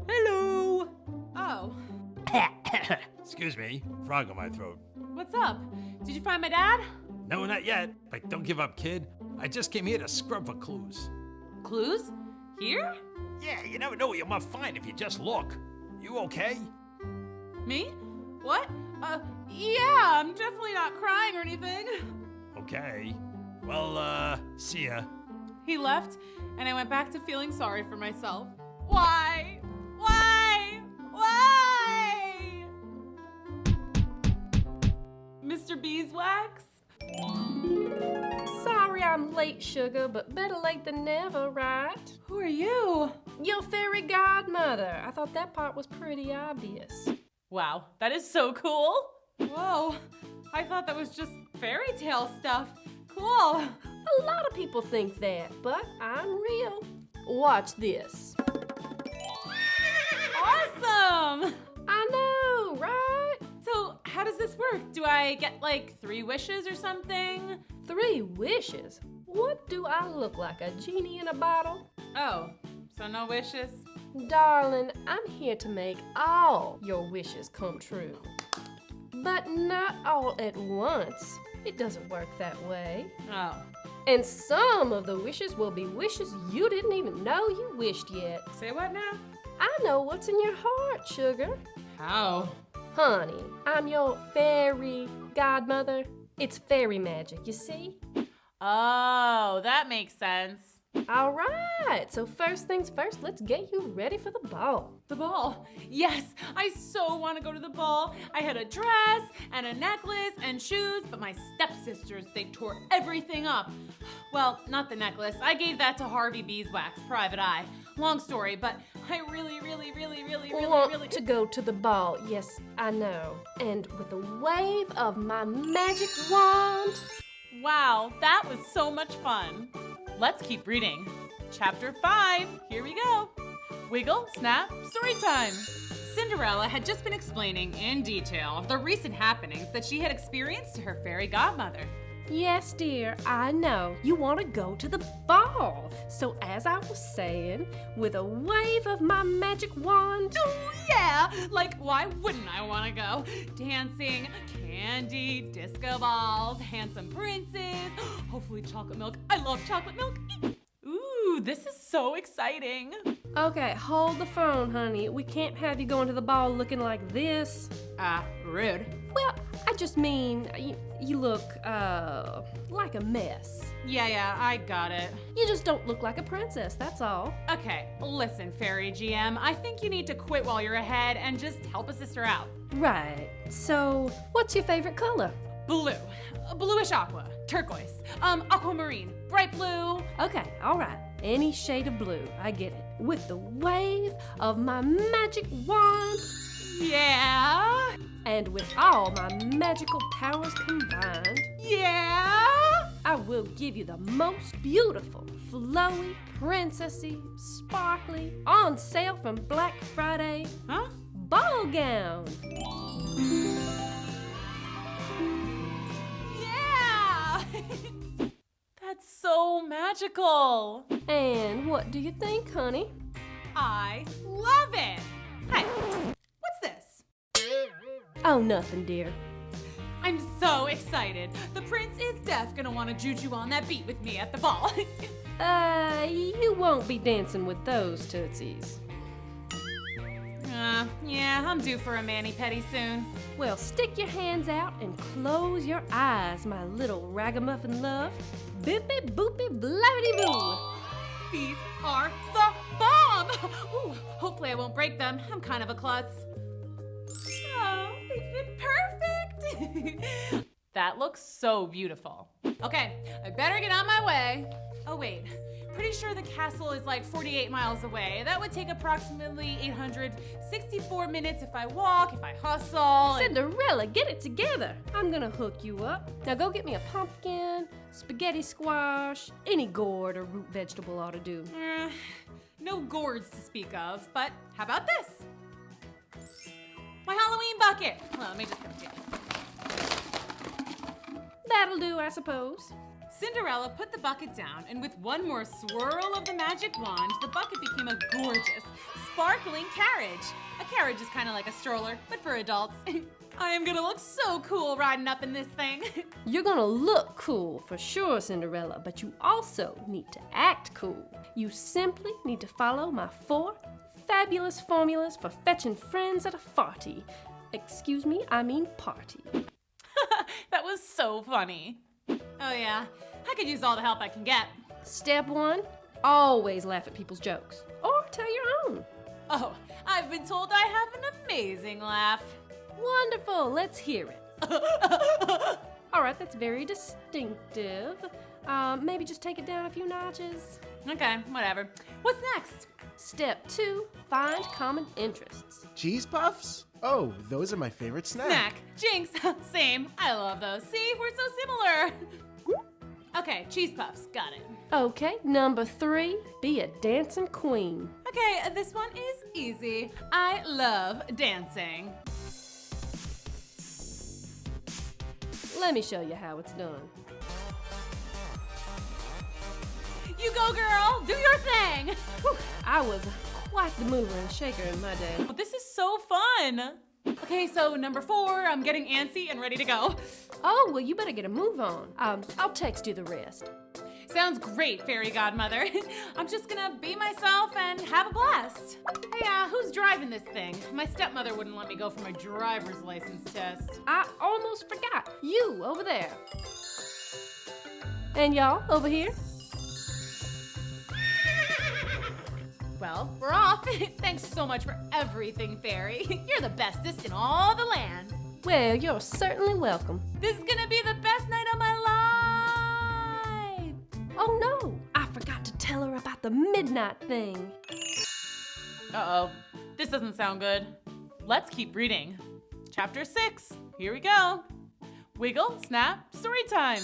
[SPEAKER 8] Hello!
[SPEAKER 1] Oh.
[SPEAKER 6] Excuse me, frog in my throat.
[SPEAKER 1] What's up? Did you find my dad?
[SPEAKER 6] No, not yet. But don't give up, kid. I just came here to scrub for clues.
[SPEAKER 1] Clues? Here?
[SPEAKER 6] Yeah, you never know what you might find if you just look. You okay?
[SPEAKER 1] Me? What? Yeah, I'm definitely not crying or anything.
[SPEAKER 6] Okay. Well, see ya.
[SPEAKER 1] He left, and I went back to feeling sorry for myself. Why? Why? Why? Mr. Beeswax?
[SPEAKER 2] Sorry I'm late, sugar, but better late than never, right?
[SPEAKER 1] Who are you?
[SPEAKER 2] Your fairy godmother. I thought that part was pretty obvious.
[SPEAKER 1] Wow, that is so cool. Whoa, I thought that was just fairy tale stuff. Cool.
[SPEAKER 2] A lot of people think that, but I'm real. Watch this.
[SPEAKER 1] Awesome!
[SPEAKER 2] I know, right?
[SPEAKER 1] So, how does this work? Do I get like 3 wishes or something?
[SPEAKER 2] 3 wishes? What do I look like, a genie in a bottle?
[SPEAKER 1] Oh, so no wishes?
[SPEAKER 2] Darling, I'm here to make all your wishes come true. But not all at once. It doesn't work that way.
[SPEAKER 1] Oh,
[SPEAKER 2] And some of the wishes will be wishes you didn't even know you wished yet.
[SPEAKER 1] say what now?
[SPEAKER 2] I know what's in your heart, sugar.
[SPEAKER 1] How?
[SPEAKER 2] Honey, I'm your fairy godmother. It's fairy magic, you see?
[SPEAKER 1] Oh, that makes sense.
[SPEAKER 2] All right, so first things first, let's get you ready for the ball.
[SPEAKER 1] The ball. Yes, I so want to go to the ball. I had a dress and a necklace and shoes, but my stepsisters, they tore everything up. Well, not the necklace. I gave that to Harvey Beeswax, private eye. Long story, but I really
[SPEAKER 2] Want to go to the ball, yes, I know. And with a wave of my magic wand,
[SPEAKER 1] Wow, that was so much fun. Let's keep reading. Chapter 5, here we go. Wiggle, snap, story time. Cinderella had just been explaining in detail the recent happenings that she had experienced to her fairy godmother.
[SPEAKER 2] yes, dear, I know you want to go to the ball. So as I was saying, with a wave of my magic wand,
[SPEAKER 1] Oh yeah, like why wouldn't I want to go? Dancing, candy, disco balls, handsome princes, hopefully chocolate milk. I love chocolate milk. Ooh, this is so exciting.
[SPEAKER 2] Okay, hold the phone, honey. We can't have you going to the ball looking like this.
[SPEAKER 1] Rude.
[SPEAKER 2] Well, I just mean, you look, like a mess.
[SPEAKER 1] Yeah, I got it.
[SPEAKER 2] You just don't look like a princess, that's all.
[SPEAKER 1] Okay, listen, Fairy GM, I think you need to quit while you're ahead and just help a sister out.
[SPEAKER 2] Right. So, what's your favorite color?
[SPEAKER 1] Blue, bluish aqua, turquoise, aquamarine, bright blue.
[SPEAKER 2] Okay, all right. Any shade of blue, I get it. With the wave of my magic wand,
[SPEAKER 1] Yeah,
[SPEAKER 2] and with all my magical powers combined,
[SPEAKER 1] yeah.
[SPEAKER 2] I will give you the most beautiful, flowy, princessy, sparkly, on sale from Black Friday
[SPEAKER 1] Huh?
[SPEAKER 2] ball gown.
[SPEAKER 1] Yeah! That's so magical.
[SPEAKER 2] And what do you think, honey?
[SPEAKER 1] I love it. Hey, what's this?
[SPEAKER 2] Oh, nothing, dear.
[SPEAKER 1] I'm so excited. The prince is def gonna want to juju on that beat with me at the ball.
[SPEAKER 2] You won't be dancing with those tootsies.
[SPEAKER 1] Yeah, I'm due for a mani-pedi soon.
[SPEAKER 2] Well, stick your hands out and close your eyes, my little ragamuffin love. Bippy boopy blabbity boo.
[SPEAKER 1] These are the bomb! Ooh, hopefully I won't break them. I'm kind of a klutz. Oh, they fit perfect! That looks so beautiful. Okay, I better get on my way. Oh wait, pretty sure the castle is like 48 miles away. That would take approximately 864 minutes if I walk, if I hustle. and-
[SPEAKER 2] Cinderella, get it together. I'm gonna hook you up. Now go get me a pumpkin, spaghetti squash, any gourd or root vegetable ought to do.
[SPEAKER 1] No gourds to speak of, but how about this? My Halloween bucket. Well, let me just get it.
[SPEAKER 2] That'll do, I suppose.
[SPEAKER 1] Cinderella put the bucket down, and with one more swirl of the magic wand, the bucket became a gorgeous, sparkling carriage. A carriage is kind of like a stroller, but for adults. I am gonna look so cool riding up in this thing.
[SPEAKER 2] You're gonna look cool for sure, Cinderella, but you also need to act cool. You simply need to follow my 4 fabulous formulas for fetching friends at a farty. Excuse me, I mean party.
[SPEAKER 1] That was so funny. Oh yeah, I could use all the help I can get.
[SPEAKER 2] Step 1, always laugh at people's jokes. Or tell your own.
[SPEAKER 1] Oh, I've been told I have an amazing laugh.
[SPEAKER 2] Wonderful, let's hear it. All right, that's very distinctive. Maybe just take it down a few notches.
[SPEAKER 1] Okay, whatever. What's next?
[SPEAKER 2] Step 2, find common interests.
[SPEAKER 4] Cheese puffs? Oh, those are my favorite snack.
[SPEAKER 1] Snack. Jinx. Same. I love those. See, we're so similar. Okay, cheese puffs. Got it.
[SPEAKER 2] Okay, number 3, be a dancing queen.
[SPEAKER 1] Okay, this one is easy. I love dancing.
[SPEAKER 2] Let me show you how it's done.
[SPEAKER 1] You go, girl. Do your thing. Whew.
[SPEAKER 2] I was quite the mover and shaker in my day.
[SPEAKER 1] Oh, this is so fun. Okay, so number 4, I'm getting antsy and ready to go.
[SPEAKER 2] Oh, well, you better get a move on. I'll text you the rest.
[SPEAKER 1] Sounds great, fairy godmother. I'm just gonna be myself and have a blast. Hey, who's driving this thing? My stepmother wouldn't let me go for my driver's license test.
[SPEAKER 2] I almost forgot. You, over there. And y'all, over here.
[SPEAKER 1] Well, we're off. Thanks so much for everything, fairy. You're the bestest in all the land.
[SPEAKER 2] Well, you're certainly welcome.
[SPEAKER 1] This is gonna be the best night of my life.
[SPEAKER 2] Oh no, I forgot to tell her about the midnight thing.
[SPEAKER 1] Uh-oh, this doesn't sound good. Let's keep reading. Chapter 6, here we go. Wiggle, snap, story time.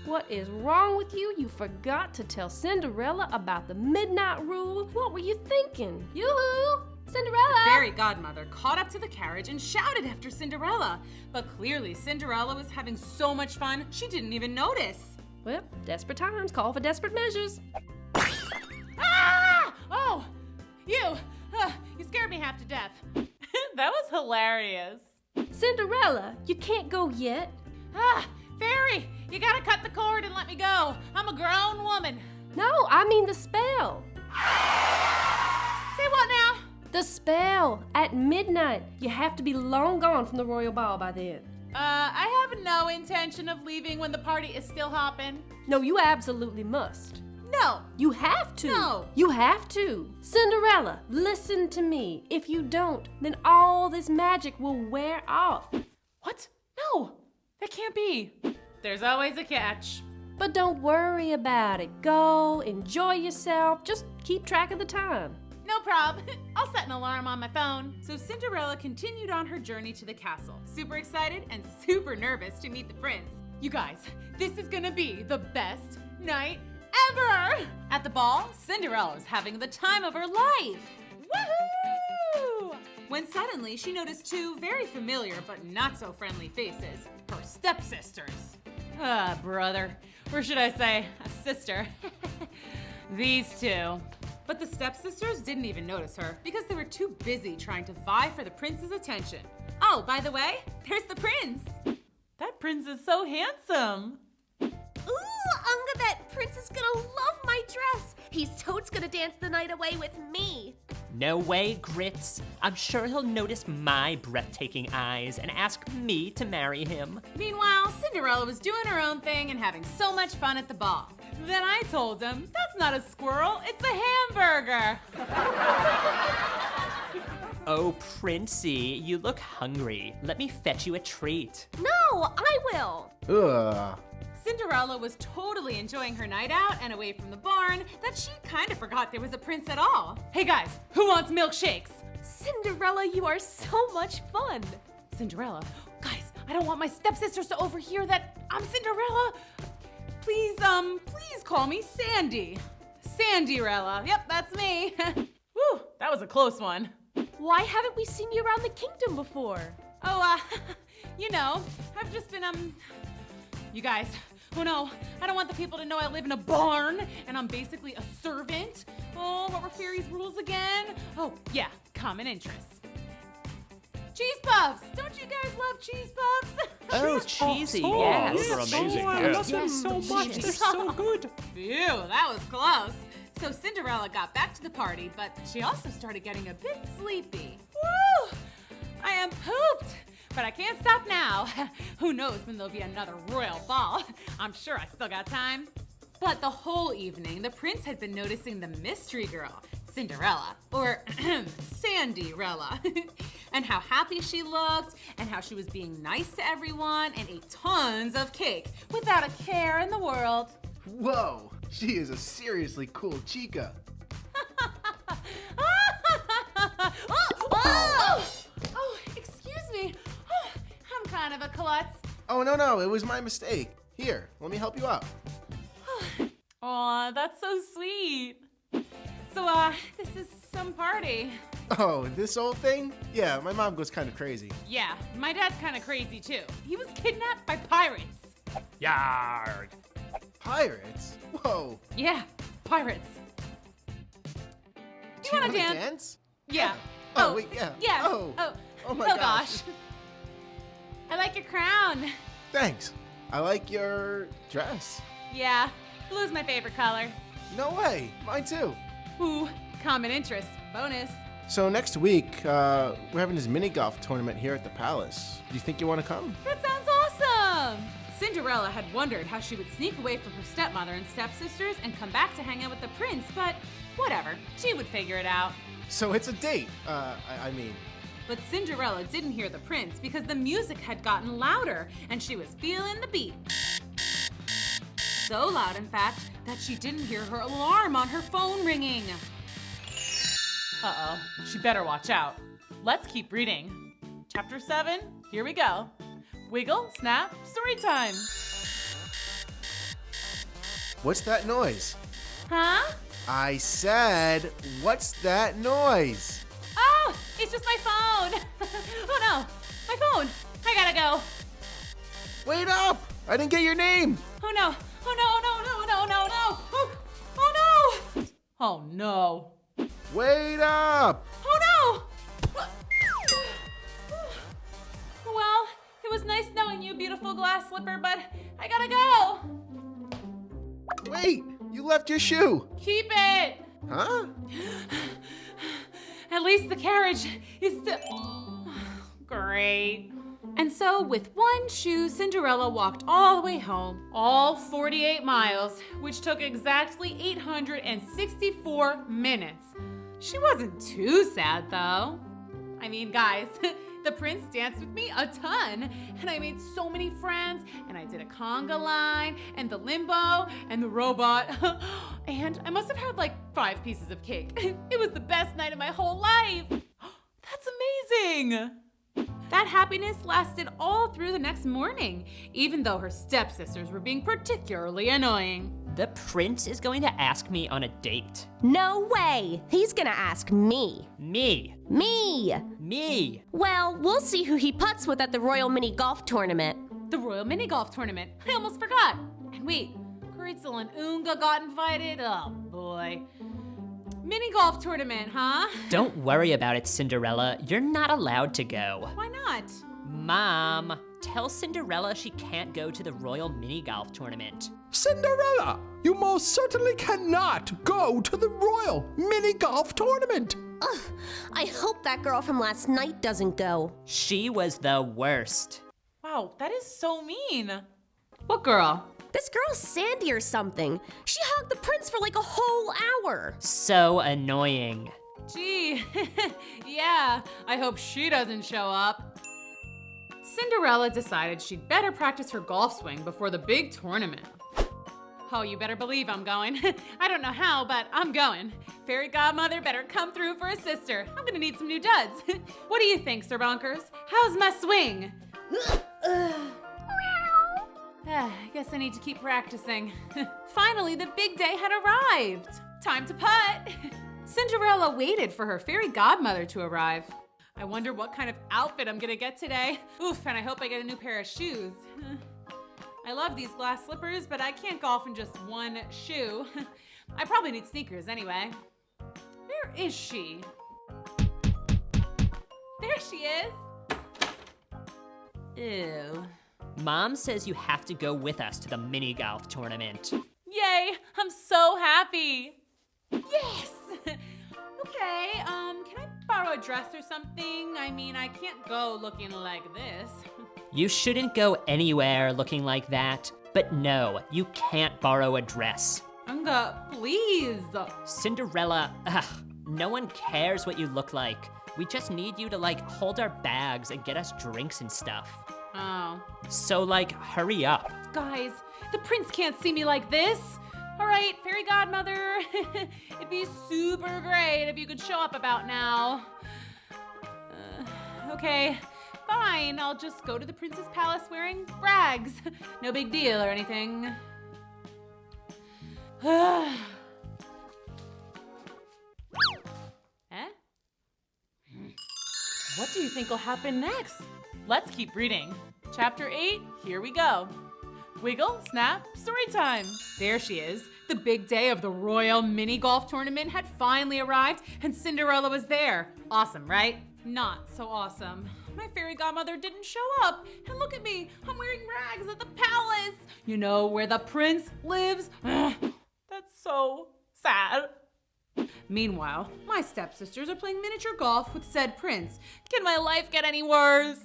[SPEAKER 2] What is wrong with you? You forgot to tell Cinderella about the midnight rule. What were you thinking? Yoo-hoo! Cinderella!
[SPEAKER 1] Fairy godmother caught up to the carriage and shouted after Cinderella. But clearly Cinderella was having so much fun, she didn't even notice.
[SPEAKER 2] Well, desperate times call for desperate measures.
[SPEAKER 1] Ah! Oh, you scared me half to death. That was hilarious.
[SPEAKER 2] Cinderella, you can't go yet.
[SPEAKER 1] Fairy, you gotta cut the cord and let me go. I'm a grown woman.
[SPEAKER 2] No, I mean the spell.
[SPEAKER 1] Say what now?
[SPEAKER 2] The spell. At midnight. You have to be long gone from the royal ball by then.
[SPEAKER 1] I have no intention of leaving when the party is still hopping.
[SPEAKER 2] No, you absolutely must.
[SPEAKER 1] No.
[SPEAKER 2] You have to.
[SPEAKER 1] No.
[SPEAKER 2] You have to. Cinderella, listen to me. If you don't, then all this magic will wear off.
[SPEAKER 1] What? No, that can't be. There's always a catch.
[SPEAKER 2] But don't worry about it. Go, enjoy yourself. Just keep track of the time.
[SPEAKER 1] No prob. I'll set an alarm on my phone. So Cinderella continued on her journey to the castle, super excited and super nervous to meet the prince. You guys, this is gonna be the best night ever! At the ball, Cinderella was having the time of her life. Woohoo! When suddenly she noticed 2 very familiar but not so friendly faces, her stepsisters. Brother. Or should I say, a sister. These 2. But the stepsisters didn't even notice her because they were too busy trying to vie for the prince's attention. Oh, by the way, there's the prince. That prince is so handsome.
[SPEAKER 3] Ooh, Unga, that prince is gonna love my dress. He's totes gonna dance the night away with me.
[SPEAKER 8] No way, Grits. I'm sure he'll notice my breathtaking eyes and ask me to marry him.
[SPEAKER 1] Meanwhile, Cinderella was doing her own thing and having so much fun at the ball. Then I told him, that's not a squirrel, it's a hamburger.
[SPEAKER 8] Oh, Princey, you look hungry. Let me fetch you a treat.
[SPEAKER 3] No, I will.
[SPEAKER 4] Ugh.
[SPEAKER 1] Cinderella was totally enjoying her night out and away from the barn that she kind of forgot there was a prince at all. Hey guys, who wants milkshakes?
[SPEAKER 3] Cinderella, you are so much fun.
[SPEAKER 1] Cinderella, guys, I don't want my stepsisters to overhear that I'm Cinderella. Please call me Sandy. Sandy-rella. Yep, that's me. Whew, that was a close one.
[SPEAKER 3] Why haven't we seen you around the kingdom before?
[SPEAKER 1] Oh, you know, I've just been, You guys, Oh no, I don't want the people to know I live in a barn and I'm basically a servant. Oh, what were fairies' rules again? Oh, yeah, common interests. Cheese puffs! Don't you guys love cheese puffs?
[SPEAKER 8] Oh, cheesy, yes.
[SPEAKER 5] Those are amazing.
[SPEAKER 6] I
[SPEAKER 5] Yeah.
[SPEAKER 6] love them so much. They're so good.
[SPEAKER 1] Phew, that was close. So Cinderella got back to the party, but she also started getting a bit sleepy. Woo! I am pooped, but I can't stop now. Who knows when there'll be another royal ball? I'm sure I still got time. But the whole evening, the prince had been noticing the mystery girl, Cinderella, or Sandy-rella, and how happy she looked, and how she was being nice to everyone, and ate tons of cake without a care in the world.
[SPEAKER 4] Whoa, she is a seriously cool chica.
[SPEAKER 1] Oh, excuse me. Oh, I'm kind of a klutz.
[SPEAKER 4] Oh, no, it was my mistake. Here, let me help you out.
[SPEAKER 1] Aw, that's so sweet. So, this is some party.
[SPEAKER 4] Oh, this old thing? Yeah, my mom goes kind of crazy.
[SPEAKER 1] Yeah, my dad's kind of crazy too. He was kidnapped by pirates.
[SPEAKER 5] Yarg.
[SPEAKER 4] Pirates? Whoa.
[SPEAKER 1] Yeah, pirates. Do you want to
[SPEAKER 4] wanna
[SPEAKER 1] dance? Yeah.
[SPEAKER 4] Oh, wait, yeah.
[SPEAKER 1] Yeah.
[SPEAKER 4] Oh. Oh my
[SPEAKER 1] gosh. I like your crown.
[SPEAKER 4] Thanks. I like your dress.
[SPEAKER 1] Yeah, blue's my favorite color.
[SPEAKER 4] No way. Mine too.
[SPEAKER 1] Ooh, common interest. Bonus.
[SPEAKER 4] So next week, we're having this mini golf tournament here at the palace. Do you think you want to come?
[SPEAKER 1] That sounds awesome! Cinderella had wondered how she would sneak away from her stepmother and stepsisters and come back to hang out with the prince, but whatever, she would figure it out.
[SPEAKER 4] So it's a date. I mean.
[SPEAKER 1] But Cinderella didn't hear the prince because the music had gotten louder and she was feeling the beat. So loud, in fact, that she didn't hear her alarm on her phone ringing. Uh-oh, she better watch out. Let's keep reading. Chapter 7, here we go. Wiggle, snap, story time.
[SPEAKER 4] What's that noise?
[SPEAKER 1] Huh?
[SPEAKER 4] I said, what's that noise?
[SPEAKER 1] Oh, it's just my phone. Oh no, my phone. I gotta go.
[SPEAKER 4] Wait up! I didn't get your name!
[SPEAKER 1] Oh no, oh no, no, no, no, no, no. Oh no. Oh no.
[SPEAKER 4] Wait up!
[SPEAKER 1] Oh no! Well, it was nice knowing you, beautiful glass slipper, but I gotta go.
[SPEAKER 4] Wait! You left your shoe!
[SPEAKER 1] Keep it!
[SPEAKER 4] Huh?
[SPEAKER 1] At least the carriage is still... Great. And so, with one shoe, Cinderella walked all the way home, all 48 miles, which took exactly 864 minutes. She wasn't too sad, though. I mean, guys, the prince danced with me a ton, and I made so many friends, and I did a conga line, and the limbo, and the robot, and I must have had like 5 pieces of cake. It was the best night of my whole life. That's amazing. That happiness lasted all through the next morning, even though her stepsisters were being particularly annoying.
[SPEAKER 8] The prince is going to ask me on a date.
[SPEAKER 3] No way! He's gonna ask me.
[SPEAKER 8] Me.
[SPEAKER 3] Me! Well, we'll see who he putts with at the Royal Mini Golf Tournament.
[SPEAKER 1] The Royal Mini Golf Tournament. I almost forgot. And wait, Gretel and Unga got invited? Oh boy. Mini Golf Tournament, huh?
[SPEAKER 8] Don't worry about it, Cinderella. You're not allowed to go.
[SPEAKER 1] Why not?
[SPEAKER 8] Mom, tell Cinderella she can't go to the Royal Mini Golf Tournament.
[SPEAKER 6] Cinderella, you most certainly cannot go to the Royal Mini Golf Tournament.
[SPEAKER 3] Ugh, I hope that girl from last night doesn't go.
[SPEAKER 8] She was the worst.
[SPEAKER 1] Wow, that is so mean. What girl?
[SPEAKER 3] This girl's Sandy or something. She hugged the prince for like a whole hour.
[SPEAKER 8] So annoying.
[SPEAKER 1] Gee, yeah, I hope she doesn't show up. Cinderella decided she'd better practice her golf swing before the big tournament. Oh, you better believe I'm going. I don't know how, but I'm going. Fairy godmother better come through for a sister. I'm gonna need some new duds. What do you think, Sir Bonkers? How's my swing? I guess I need to keep practicing. Finally, the big day had arrived. Time to putt. Cinderella waited for her fairy godmother to arrive. I wonder what kind of outfit I'm gonna get today. Oof, and I hope I get a new pair of shoes. I love these glass slippers, but I can't golf in just one shoe. I probably need sneakers anyway. Where is she? There she is. Ew.
[SPEAKER 8] Mom says you have to go with us to the mini golf tournament.
[SPEAKER 1] Yay, I'm so happy. Yes. Okay, can I borrow a dress or something? I mean, I can't go looking like this.
[SPEAKER 8] You shouldn't go anywhere looking like that. But no, you can't borrow a dress.
[SPEAKER 1] Unga, please.
[SPEAKER 8] Cinderella, no one cares what you look like. We just need you to hold our bags and get us drinks and stuff.
[SPEAKER 1] Oh.
[SPEAKER 8] So hurry up.
[SPEAKER 1] Guys, the prince can't see me like this. All right, fairy godmother, it'd be super great if you could show up about now. Okay, fine, I'll just go to the prince's palace wearing rags. No big deal or anything. Eh? What do you think will happen next? Let's keep reading. Chapter 8, here we go. Wiggle, snap, story time. There she is. The big day of the royal mini golf tournament had finally arrived and Cinderella was there. Awesome, right? Not so awesome. My fairy godmother didn't show up. And look at me, I'm wearing rags at the palace. You know where the prince lives? That's so sad. Meanwhile, my stepsisters are playing miniature golf with said prince. Can my life get any worse?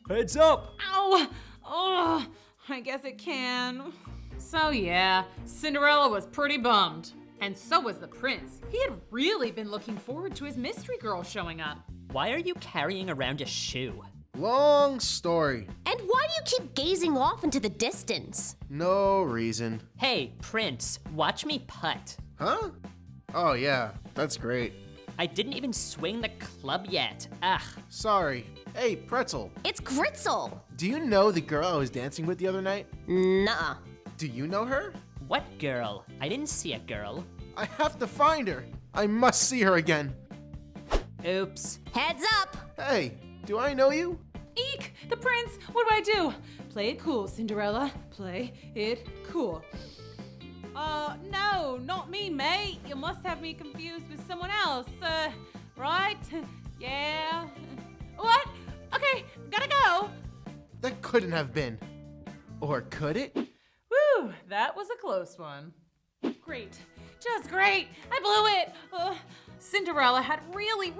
[SPEAKER 5] Heads up!
[SPEAKER 1] Ow! Oh, I guess it can. So yeah, Cinderella was pretty bummed. And so was the prince. He had really been looking forward to his mystery girl showing up.
[SPEAKER 8] Why are you carrying around a shoe?
[SPEAKER 4] Long story.
[SPEAKER 3] And why do you keep gazing off into the distance?
[SPEAKER 4] No reason.
[SPEAKER 8] Hey, Prince, watch me putt.
[SPEAKER 4] Huh? Oh yeah, that's great.
[SPEAKER 8] I didn't even swing the club yet. Ugh.
[SPEAKER 4] Sorry. Hey, Pretzel.
[SPEAKER 3] It's Gritzel.
[SPEAKER 4] Do you know the girl I was dancing with the other night?
[SPEAKER 3] Nuh-uh.
[SPEAKER 4] Do you know her?
[SPEAKER 8] What girl? I didn't see a girl.
[SPEAKER 4] I have to find her. I must see her again.
[SPEAKER 8] Oops.
[SPEAKER 3] Heads up.
[SPEAKER 4] Hey, do I know you?
[SPEAKER 1] Eek! The prince! What do I do? Play it cool, Cinderella. Play it cool. No, not me, mate. You must have me confused with someone else. Right? Yeah. What? Okay, gotta go.
[SPEAKER 4] That couldn't have been. Or could it?
[SPEAKER 1] Woo, that was a close one. Great. Just great. I blew it. Cinderella had really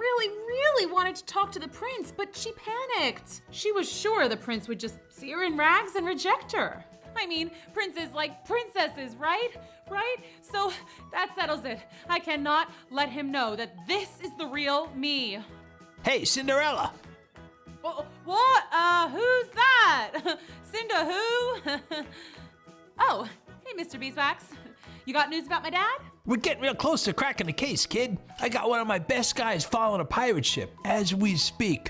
[SPEAKER 1] wanted to talk to the prince, but she panicked. She was sure the prince would just see her in rags and reject her. I mean, princes like princesses, right? Right? So that settles it. I cannot let him know that this is the real me.
[SPEAKER 6] Hey, Cinderella!
[SPEAKER 1] What? Who's that? Cinda who? Oh, hey, Mr. Beeswax. You got news about my dad?
[SPEAKER 6] We're getting real close to cracking the case, kid. I got one of my best guys following a pirate ship as we speak.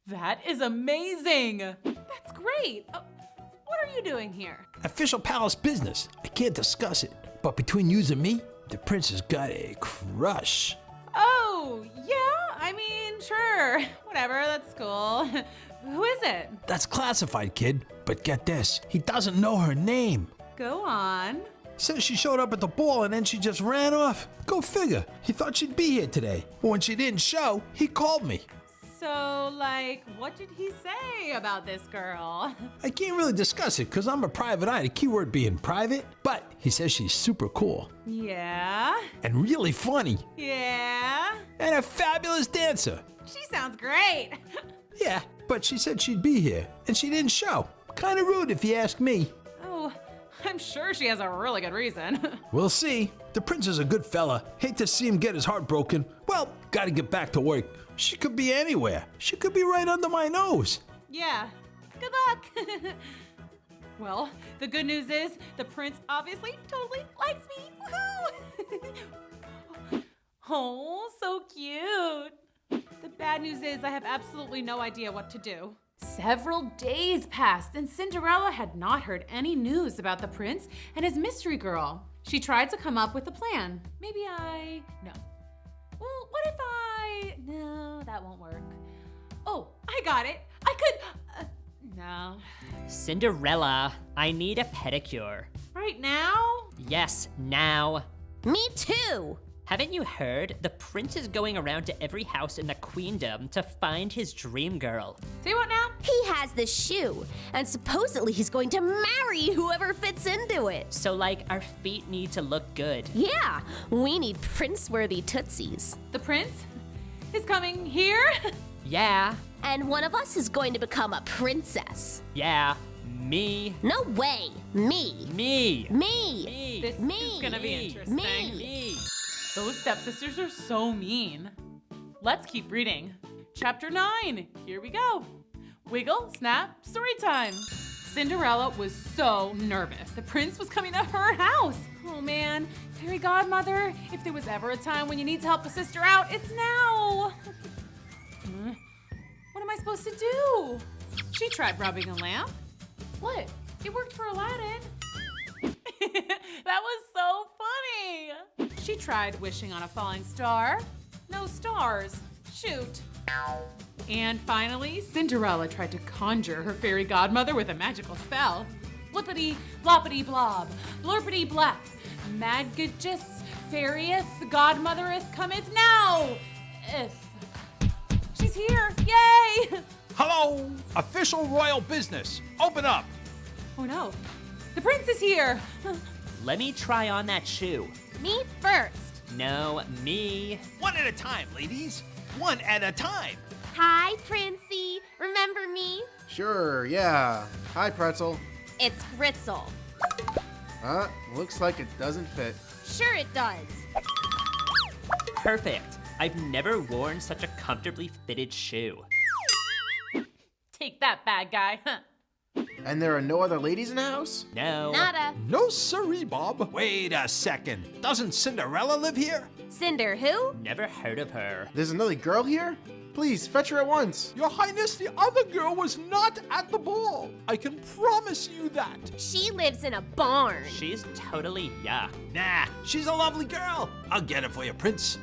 [SPEAKER 1] That is amazing. That's great. What are you doing here?
[SPEAKER 6] Official palace business. I can't discuss it. But between yous and me, the prince has got a crush.
[SPEAKER 1] Oh, yeah? I mean, sure. Whatever, that's cool. Who is it?
[SPEAKER 6] That's classified, kid. But get this, he doesn't know her name.
[SPEAKER 1] Go on.
[SPEAKER 6] Says she showed up at the ball and then she just ran off. Go figure. He thought she'd be here today. But when she didn't show, he called me.
[SPEAKER 1] So, what did he say about this girl?
[SPEAKER 6] I can't really discuss it because I'm a private eye, the keyword being private. But he says she's super cool.
[SPEAKER 1] Yeah?
[SPEAKER 6] And really funny.
[SPEAKER 1] Yeah?
[SPEAKER 6] And a fabulous dancer.
[SPEAKER 1] She sounds great.
[SPEAKER 6] Yeah, but she said she'd be here and she didn't show. Kind of rude if you ask me.
[SPEAKER 1] Oh, I'm sure she has a really good reason.
[SPEAKER 6] We'll see. The prince is a good fella. Hate to see him get his heart broken. Well, gotta get back to work. She could be anywhere. She could be right under my nose.
[SPEAKER 1] Yeah. Good luck. Well, the good news is the prince obviously totally likes me. Woohoo! Oh, so cute. The bad news is I have absolutely no idea what to do. Several days passed and Cinderella had not heard any news about the prince and his mystery girl. She tried to come up with a plan. No. Well, what if No, that won't work. Oh, I got it. No.
[SPEAKER 8] Cinderella, I need a pedicure.
[SPEAKER 1] Right now?
[SPEAKER 8] Yes, now.
[SPEAKER 3] Me too.
[SPEAKER 8] Haven't you heard? The prince is going around to every house in the queendom to find his dream girl.
[SPEAKER 1] Say what now?
[SPEAKER 3] He has this shoe, and supposedly he's going to marry whoever fits into it.
[SPEAKER 8] So, like, our feet need to look good.
[SPEAKER 3] Yeah, we need prince-worthy tootsies.
[SPEAKER 1] The prince is coming here?
[SPEAKER 8] Yeah,
[SPEAKER 3] And one of us is going to become a princess.
[SPEAKER 8] yeah, me.
[SPEAKER 3] No way. Me.
[SPEAKER 8] Me.
[SPEAKER 3] Me.
[SPEAKER 1] This
[SPEAKER 3] Me.
[SPEAKER 1] is gonna be
[SPEAKER 8] Me.
[SPEAKER 1] interesting.
[SPEAKER 8] Me.
[SPEAKER 1] Those stepsisters are so mean. Let's keep reading. Chapter 9, here we go. Wiggle, snap, story time. Cinderella was so nervous. The prince was coming to her house. Oh man, fairy godmother, if there was ever a time when you need to help a sister out, it's now. What am I supposed to do? She tried rubbing a lamp. What? It worked for Aladdin. That was so funny. She tried wishing on a falling star. No stars. Shoot. And finally, Cinderella tried to conjure her fairy godmother with a magical spell. Flippity, bloppity blob, blurpity blap, magicus, fairyeth, godmothereth cometh now. If. She's here, yay!
[SPEAKER 6] Hello! Official royal business. Open up.
[SPEAKER 1] Oh no, the prince is here.
[SPEAKER 8] Let me try on that shoe.
[SPEAKER 3] Me first.
[SPEAKER 8] No, me.
[SPEAKER 6] One at a time, ladies. One at a time.
[SPEAKER 3] Hi, Princey. Remember me?
[SPEAKER 4] Sure, yeah. Hi, Pretzel.
[SPEAKER 3] It's Gritzel.
[SPEAKER 4] Looks like it doesn't fit.
[SPEAKER 3] Sure it does.
[SPEAKER 8] Perfect. I've never worn such a comfortably fitted shoe.
[SPEAKER 1] Take that, bad guy.
[SPEAKER 4] And there are no other ladies in the house?
[SPEAKER 8] No.
[SPEAKER 3] Nada.
[SPEAKER 6] No siree, Bob. Wait a second. Doesn't Cinderella live here?
[SPEAKER 3] Cinder who?
[SPEAKER 8] Never heard of her.
[SPEAKER 4] There's another girl here? Please, fetch her at once.
[SPEAKER 6] Your Highness, the other girl was not at the ball. I can promise you that.
[SPEAKER 3] She lives in a barn.
[SPEAKER 8] She's totally yuck.
[SPEAKER 6] Nah, she's a lovely girl. I'll get it for you, Prince.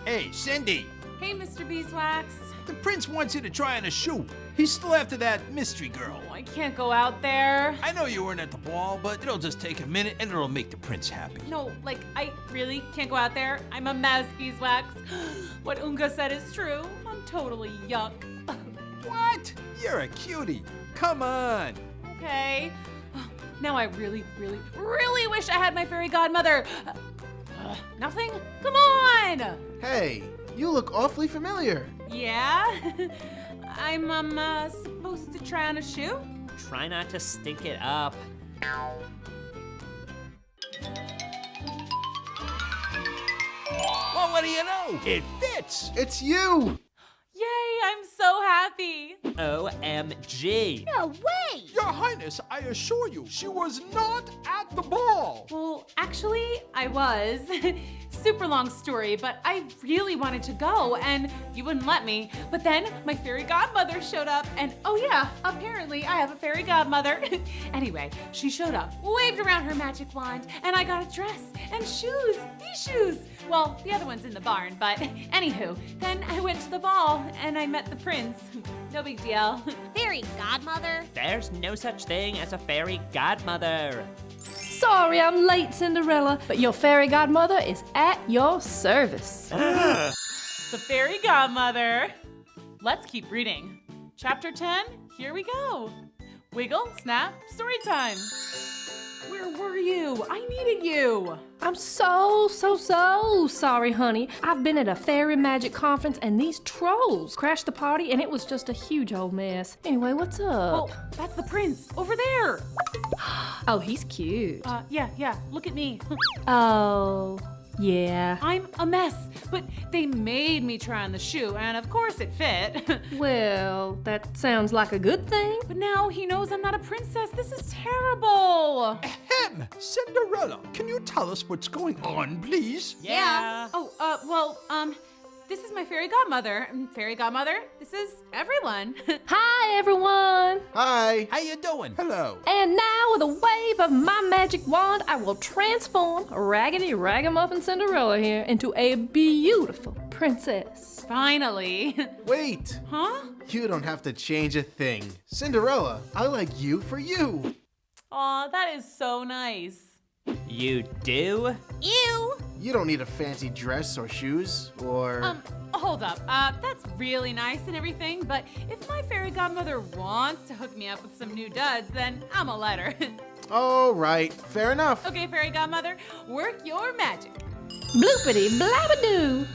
[SPEAKER 6] Hey, Cindy.
[SPEAKER 1] Hey, Mr. Beeswax.
[SPEAKER 6] The prince wants you to try on a shoe. He's still after that mystery girl.
[SPEAKER 1] Oh, I can't go out there.
[SPEAKER 6] I know you weren't at the ball, but it'll just take a minute and it'll make the prince happy.
[SPEAKER 1] No, like, I really can't go out there. I'm a mess, Beeswax. What Unga said is true. I'm totally yuck.
[SPEAKER 6] What? You're a cutie. Come on.
[SPEAKER 1] Okay. Now I really, really, really wish I had my fairy godmother. Nothing? Come on!
[SPEAKER 4] Hey, you look awfully familiar.
[SPEAKER 1] Yeah? I'm supposed to try on a shoe?
[SPEAKER 8] Try not to stink it up.
[SPEAKER 6] Well, what do you know? It fits.
[SPEAKER 4] It's you!
[SPEAKER 1] Yay, I'm so happy.
[SPEAKER 8] OMG.
[SPEAKER 3] No way.
[SPEAKER 6] Your Highness, I assure you, she was not at the ball.
[SPEAKER 1] Well, actually, I was. Super long story, but I really wanted to go, and you wouldn't let me. But then my fairy godmother showed up, and oh yeah, apparently I have a fairy godmother. Anyway, she showed up, waved around her magic wand, and I got a dress and shoes, these shoes. Well, the other one's in the barn, but anywho, then I went to the ball, and I met the prince. No big deal.
[SPEAKER 3] Fairy godmother?
[SPEAKER 8] There's no such thing as a fairy godmother.
[SPEAKER 2] Sorry I'm late, Cinderella, but your fairy godmother is at your service.
[SPEAKER 1] The fairy godmother. Let's keep reading. Chapter 10, here we go. Wiggle, snap, story time. Where were you? I needed you.
[SPEAKER 2] I'm so sorry, honey. I've been at a fairy magic conference and these trolls crashed the party and it was just a huge old mess. Anyway, what's up?
[SPEAKER 1] Oh, that's the prince over there.
[SPEAKER 2] Oh, he's cute.
[SPEAKER 1] Yeah, look at me.
[SPEAKER 2] Oh, yeah.
[SPEAKER 1] I'm a mess, but they made me try on the shoe, and of course it fit.
[SPEAKER 2] Well, that sounds like a good thing.
[SPEAKER 1] But now he knows I'm not a princess. This is terrible.
[SPEAKER 6] Ahem! Cinderella, can you tell us what's going on, please?
[SPEAKER 8] Yeah.
[SPEAKER 1] Oh, this is my fairy godmother. Fairy godmother, this is everyone.
[SPEAKER 2] Hi, everyone.
[SPEAKER 4] Hi.
[SPEAKER 6] How you doing? Hello.
[SPEAKER 2] And now, with a wave of my magic wand, I will transform Raggedy Ragamuffin Cinderella here into a beautiful princess.
[SPEAKER 1] Finally.
[SPEAKER 4] Wait.
[SPEAKER 1] Huh?
[SPEAKER 4] You don't have to change a thing. Cinderella, I like you for you.
[SPEAKER 1] Aw, that is so nice.
[SPEAKER 5] You do?
[SPEAKER 3] Ew!
[SPEAKER 4] You don't need a fancy dress or shoes or...
[SPEAKER 1] Hold up. That's really nice and everything, but if my fairy godmother wants to hook me up with some new duds, then I'ma let her.
[SPEAKER 4] All right, fair enough.
[SPEAKER 1] Okay, fairy godmother, work your magic.
[SPEAKER 2] Bloopity blabadoo.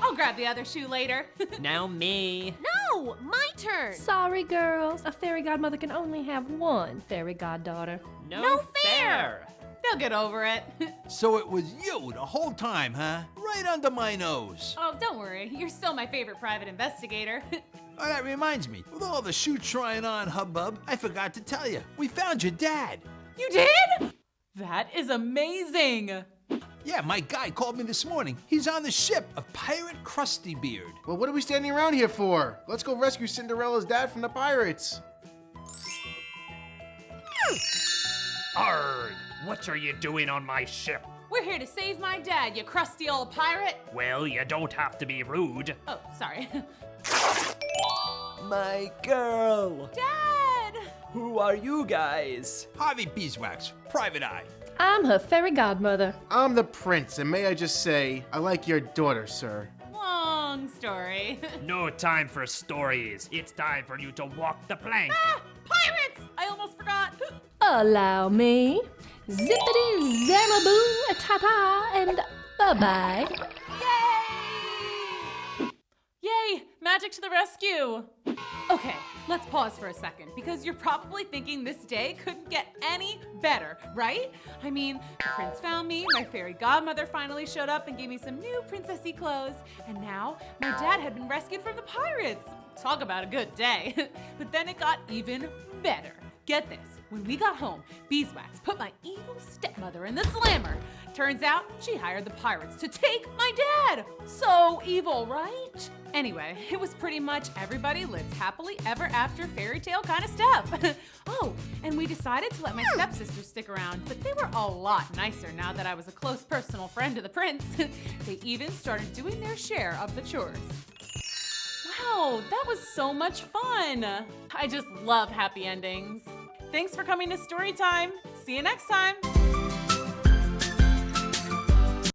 [SPEAKER 1] I'll grab the other shoe later.
[SPEAKER 8] Now me.
[SPEAKER 3] No, my turn.
[SPEAKER 2] Sorry, girls. A fairy godmother can only have one fairy goddaughter.
[SPEAKER 8] No fair.
[SPEAKER 1] They'll get over it.
[SPEAKER 6] So it was you the whole time, huh? Right under my nose.
[SPEAKER 1] Oh, don't worry. You're still my favorite private investigator.
[SPEAKER 6] Oh, that reminds me. With all the shoe trying on hubbub, I forgot to tell you. We found your dad.
[SPEAKER 1] You did? That is amazing.
[SPEAKER 6] Yeah, my guy called me this morning. He's on the ship of Pirate Krusty Beard.
[SPEAKER 4] Well, what are we standing around here for? Let's go rescue Cinderella's dad from the pirates.
[SPEAKER 5] Arrgh! What are you doing on my ship?
[SPEAKER 1] We're here to save my dad, you crusty old pirate.
[SPEAKER 5] Well, you don't have to be rude.
[SPEAKER 1] Oh, sorry.
[SPEAKER 9] My girl!
[SPEAKER 1] Dad!
[SPEAKER 9] Who are you guys?
[SPEAKER 6] Harvey Beeswax, Private Eye.
[SPEAKER 2] I'm her fairy godmother.
[SPEAKER 4] I'm the prince, and may I just say, I like your daughter, sir.
[SPEAKER 1] Long story.
[SPEAKER 5] No time for stories. It's time for you to walk the plank.
[SPEAKER 1] Ah, pirates! I almost forgot.
[SPEAKER 2] Allow me. Zippity zammaboo, ta-ta, and bye-bye.
[SPEAKER 1] Yay! Yay! Magic to the rescue! Okay, let's pause for a second because you're probably thinking this day couldn't get any better, right? I mean, the prince found me, my fairy godmother finally showed up and gave me some new princessy clothes, and now my dad had been rescued from the pirates. Talk about a good day. But then it got even better. Get this, when we got home, Beeswax put my evil stepmother in the slammer. Turns out she hired the pirates to take my dad. So evil, right? Anyway, it was pretty much everybody lived happily ever after fairy tale kind of stuff. Oh, and we decided to let my stepsisters stick around, but they were a lot nicer now that I was a close personal friend to the prince. They even started doing their share of the chores. Wow, that was so much fun. I just love happy endings. Thanks for coming to Storytime. See you next time.